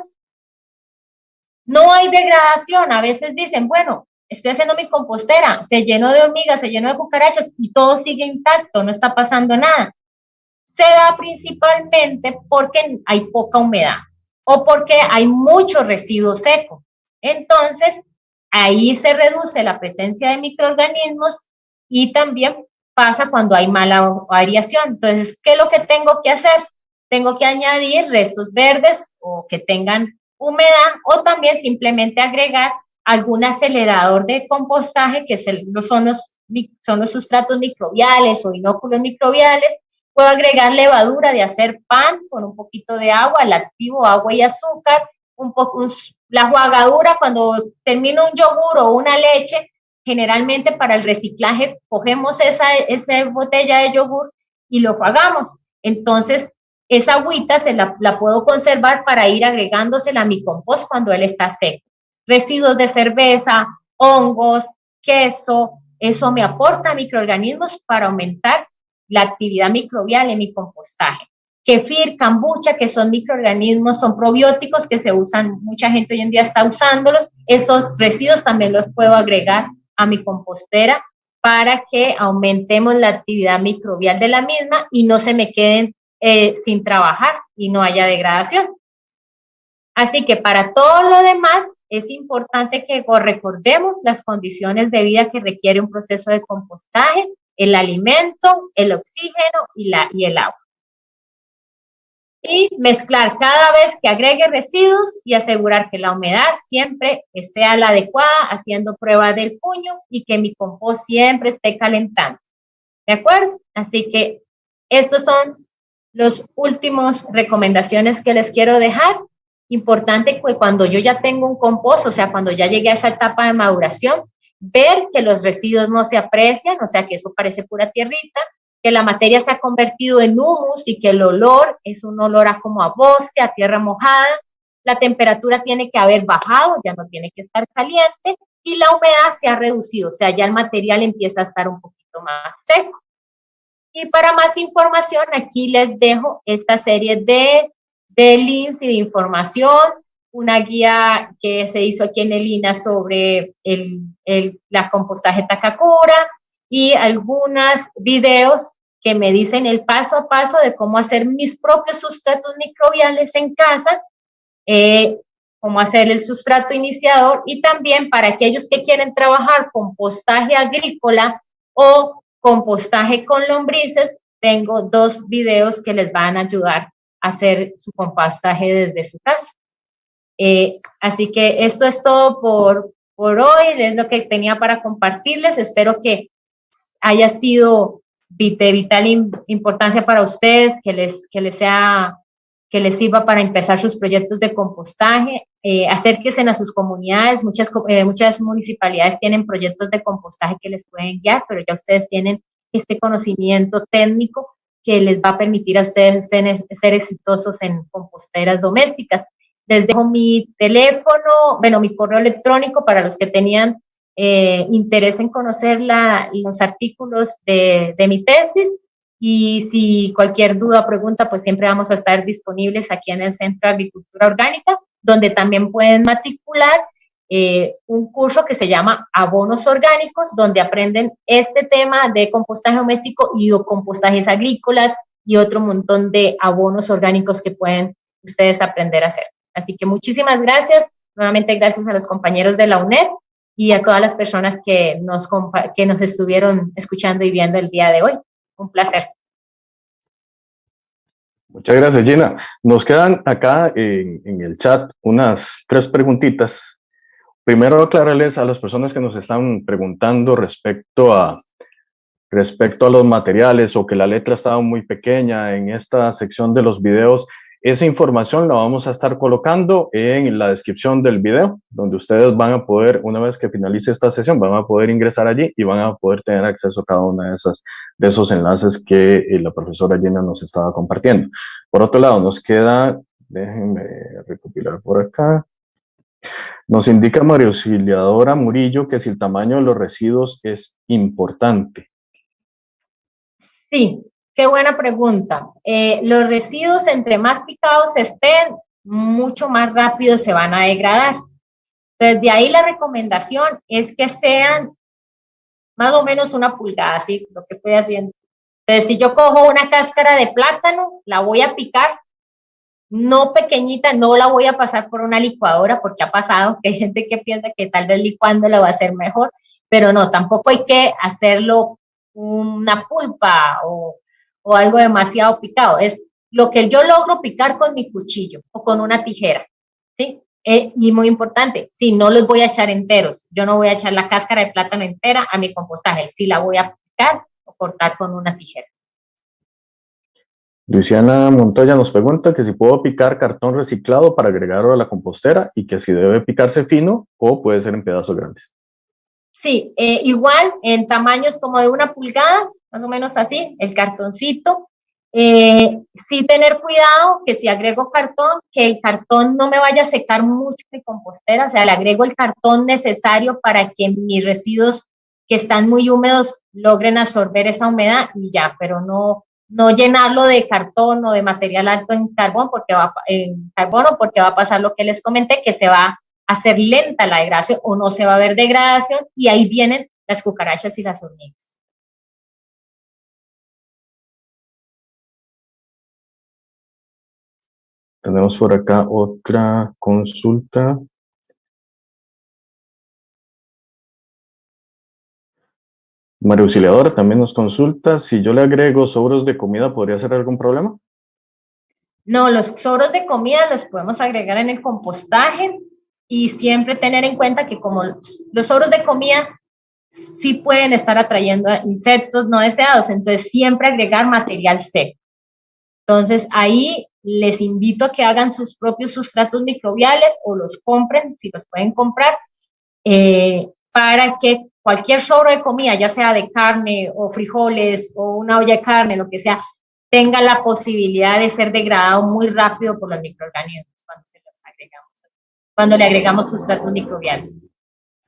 No hay degradación. A veces dicen, bueno, estoy haciendo mi compostera, se llenó de hormigas, se llenó de cucarachas y todo sigue intacto, no está pasando nada. Se da principalmente porque hay poca humedad o porque hay mucho residuo seco. Entonces, ahí se reduce la presencia de microorganismos y también pasa cuando hay mala aireación. Entonces, ¿qué es lo que tengo que hacer? Tengo que añadir restos verdes o que tengan humedad, o también simplemente agregar algún acelerador de compostaje, que son los sustratos microbiales o inóculos microbiales. Puedo agregar levadura de hacer pan con un poquito de agua, el activo, agua y azúcar, la jugadura cuando termino un yogur o una leche. Generalmente para el reciclaje cogemos esa botella de yogur y lo jugamos. Entonces, esa agüita la puedo conservar para ir agregándosela a mi compost cuando él está seco. Residuos de cerveza, hongos, queso, eso me aporta microorganismos para aumentar la actividad microbial en mi compostaje. Kefir, kombucha, que son microorganismos, son probióticos que se usan, mucha gente hoy en día está usándolos. Esos residuos también los puedo agregar a mi compostera para que aumentemos la actividad microbial de la misma y no se me queden sin trabajar y no haya degradación. Así que para todo lo demás es importante que recordemos las condiciones de vida que requiere un proceso de compostaje: el alimento, el oxígeno y el agua. Y mezclar cada vez que agregue residuos y asegurar que la humedad siempre sea la adecuada, haciendo prueba del puño y que mi compost siempre esté calentando. ¿De acuerdo? Así que estos son los últimos recomendaciones que les quiero dejar. Importante que cuando yo ya tengo un compost, o sea, cuando ya llegué a esa etapa de maduración, ver que los residuos no se aprecian, o sea, que eso parece pura tierrita, que la materia se ha convertido en humus y que el olor es un olor a como a bosque, a tierra mojada. La temperatura tiene que haber bajado, ya no tiene que estar caliente, y la humedad se ha reducido, o sea, ya el material empieza a estar un poquito más seco. Y para más información, aquí les dejo esta serie de links y de información, una guía que se hizo aquí en el INA sobre la compostaje Takakura y algunos videos que me dicen el paso a paso de cómo hacer mis propios sustratos microbiales en casa, cómo hacer el sustrato iniciador, y también para aquellos que quieren trabajar compostaje agrícola o compostaje con lombrices, tengo 2 videos que les van a ayudar a hacer su compostaje desde su casa. Así que esto es todo por hoy, es lo que tenía para compartirles. Espero que haya sido de vital importancia para ustedes, que les sirva para empezar sus proyectos de compostaje. Acérquense a sus comunidades, muchas municipalidades tienen proyectos de compostaje que les pueden guiar, pero ya ustedes tienen este conocimiento técnico que les va a permitir a ustedes ser exitosos en composteras domésticas. Les dejo mi teléfono, mi correo electrónico para los que tenían interés en conocer los artículos de mi tesis, y si cualquier duda o pregunta, pues siempre vamos a estar disponibles aquí en el Centro de Agricultura Orgánica, donde también pueden matricular un curso que se llama Abonos Orgánicos, donde aprenden este tema de compostaje doméstico y compostajes agrícolas y otro montón de abonos orgánicos que pueden ustedes aprender a hacer. Así que muchísimas gracias, nuevamente gracias a los compañeros de la UNED y a todas las personas que nos estuvieron escuchando y viendo el día de hoy. Un placer. Muchas gracias, Gina. Nos quedan acá en el chat unas 3 preguntitas. Primero, aclararles a las personas que nos están preguntando respecto a los materiales o que la letra estaba muy pequeña en esta sección de los videos. Esa información la vamos a estar colocando en la descripción del video, donde ustedes van a poder, una vez que finalice esta sesión, van a poder ingresar allí y van a poder tener acceso a cada uno de esos enlaces que la profesora Gina nos estaba compartiendo. Por otro lado, nos queda, déjenme recopilar por acá, nos indica María Auxiliadora Murillo que si el tamaño de los residuos es importante. Sí. Qué buena pregunta. Los residuos, entre más picados estén, mucho más rápido se van a degradar. Entonces, de ahí la recomendación es que sean más o menos 1 pulgada, ¿sí? Lo que estoy haciendo. Entonces, si yo cojo una cáscara de plátano, la voy a picar, no pequeñita, no la voy a pasar por una licuadora, porque ha pasado que hay gente que piensa que tal vez licuándola va a ser mejor, pero no, tampoco hay que hacerlo una pulpa o algo demasiado picado. Es lo que yo logro picar con mi cuchillo o con una tijera, ¿sí? Y muy importante, sí, no los voy a echar enteros. Yo no voy a echar la cáscara de plátano entera a mi compostaje. Sí la voy a picar o cortar con una tijera. Luciana Montoya nos pregunta que si puedo picar cartón reciclado para agregarlo a la compostera y que si debe picarse fino o puede ser en pedazos grandes. Sí, igual en tamaños como de 1 pulgada, más o menos así, el cartoncito. Sí tener cuidado que si agrego cartón, que el cartón no me vaya a secar mucho mi compostera, o sea, le agrego el cartón necesario para que mis residuos que están muy húmedos logren absorber esa humedad y ya, pero no llenarlo de cartón o de material alto en carbono porque va a pasar lo que les comenté, que se va a hacer lenta la degradación o no se va a ver degradación, y ahí vienen las cucarachas y las hormigas. Tenemos por acá otra consulta. María Auxiliadora también nos consulta, si yo le agrego sobros de comida, ¿podría ser algún problema? No, los sobros de comida los podemos agregar en el compostaje y siempre tener en cuenta que como los sobros de comida sí pueden estar atrayendo a insectos no deseados, entonces siempre agregar material seco. Entonces ahí les invito a que hagan sus propios sustratos microbiales o los compren, si los pueden comprar, para que cualquier sobre de comida, ya sea de carne o frijoles o una olla de carne, lo que sea, tenga la posibilidad de ser degradado muy rápido por los microorganismos cuando le agregamos sustratos microbiales.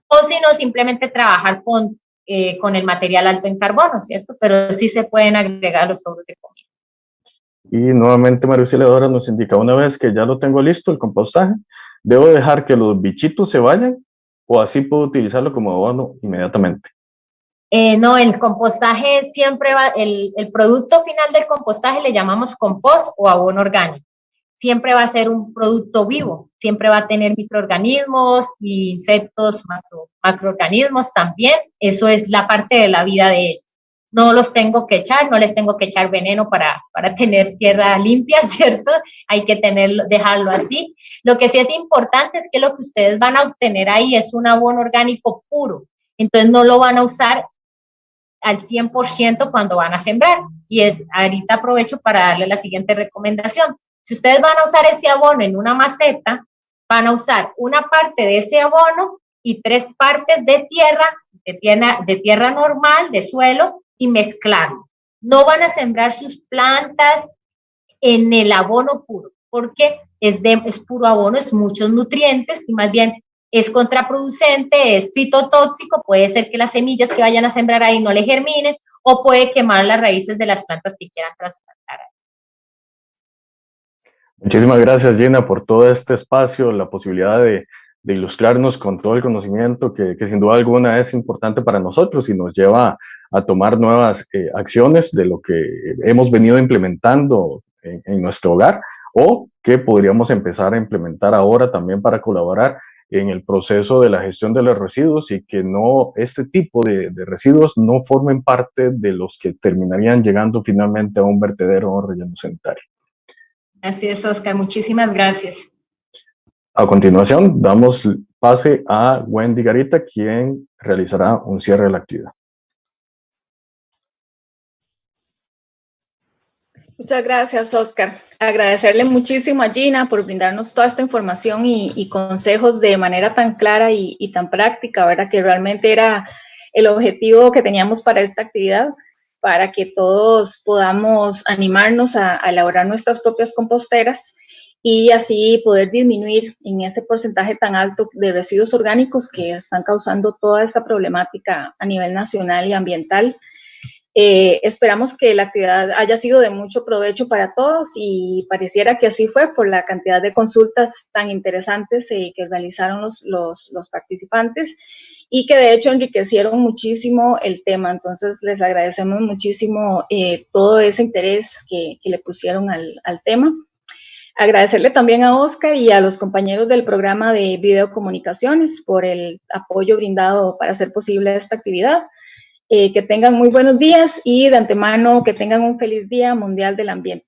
O si no, simplemente trabajar con el material alto en carbono, ¿cierto? Pero sí se pueden agregar los sobres de comida. Y nuevamente María Auxiliadora nos indica, una vez que ya lo tengo listo, el compostaje, ¿debo dejar que los bichitos se vayan o así puedo utilizarlo como abono inmediatamente? No, el compostaje siempre va, el producto final del compostaje le llamamos compost o abono orgánico. Siempre va a ser un producto vivo, siempre va a tener microorganismos, insectos, macroorganismos también. Eso es la parte de la vida de ellos. No los tengo que echar, no les tengo que echar veneno para tener tierra limpia, ¿cierto? Hay que dejarlo así. Lo que sí es importante es que lo que ustedes van a obtener ahí es un abono orgánico puro. Entonces no lo van a usar al 100% cuando van a sembrar. Y ahorita aprovecho para darle la siguiente recomendación. Si ustedes van a usar ese abono en una maceta, van a usar una parte de ese abono y 3 partes de tierra normal, de suelo, y mezclarlo. No van a sembrar sus plantas en el abono puro, porque es puro abono, es muchos nutrientes y más bien es contraproducente, es fitotóxico, puede ser que las semillas que vayan a sembrar ahí no le germinen o puede quemar las raíces de las plantas que quieran trasplantar. Muchísimas gracias, Gina, por todo este espacio, la posibilidad de ilustrarnos con todo el conocimiento que sin duda alguna es importante para nosotros y nos lleva a tomar nuevas acciones de lo que hemos venido implementando en nuestro hogar o que podríamos empezar a implementar ahora también para colaborar en el proceso de la gestión de los residuos y que no este tipo de residuos no formen parte de los que terminarían llegando finalmente a un vertedero o relleno sanitario. Así es, Oscar. Muchísimas gracias. A continuación, damos pase a Wendy Garita, quien realizará un cierre de la actividad. Muchas gracias, Oscar. Agradecerle muchísimo a Gina por brindarnos toda esta información y consejos de manera tan clara y tan práctica, ¿verdad? Que realmente era el objetivo que teníamos para esta actividad, para que todos podamos animarnos a elaborar nuestras propias composteras y así poder disminuir en ese porcentaje tan alto de residuos orgánicos que están causando toda esta problemática a nivel nacional y ambiental. Esperamos que la actividad haya sido de mucho provecho para todos y pareciera que así fue por la cantidad de consultas tan interesantes que realizaron los participantes y que de hecho enriquecieron muchísimo el tema. Entonces les agradecemos muchísimo todo ese interés que le pusieron al tema. Agradecerle también a Oscar y a los compañeros del programa de videocomunicaciones por el apoyo brindado para hacer posible esta actividad. Que tengan muy buenos días y de antemano que tengan un feliz Día Mundial del Ambiente.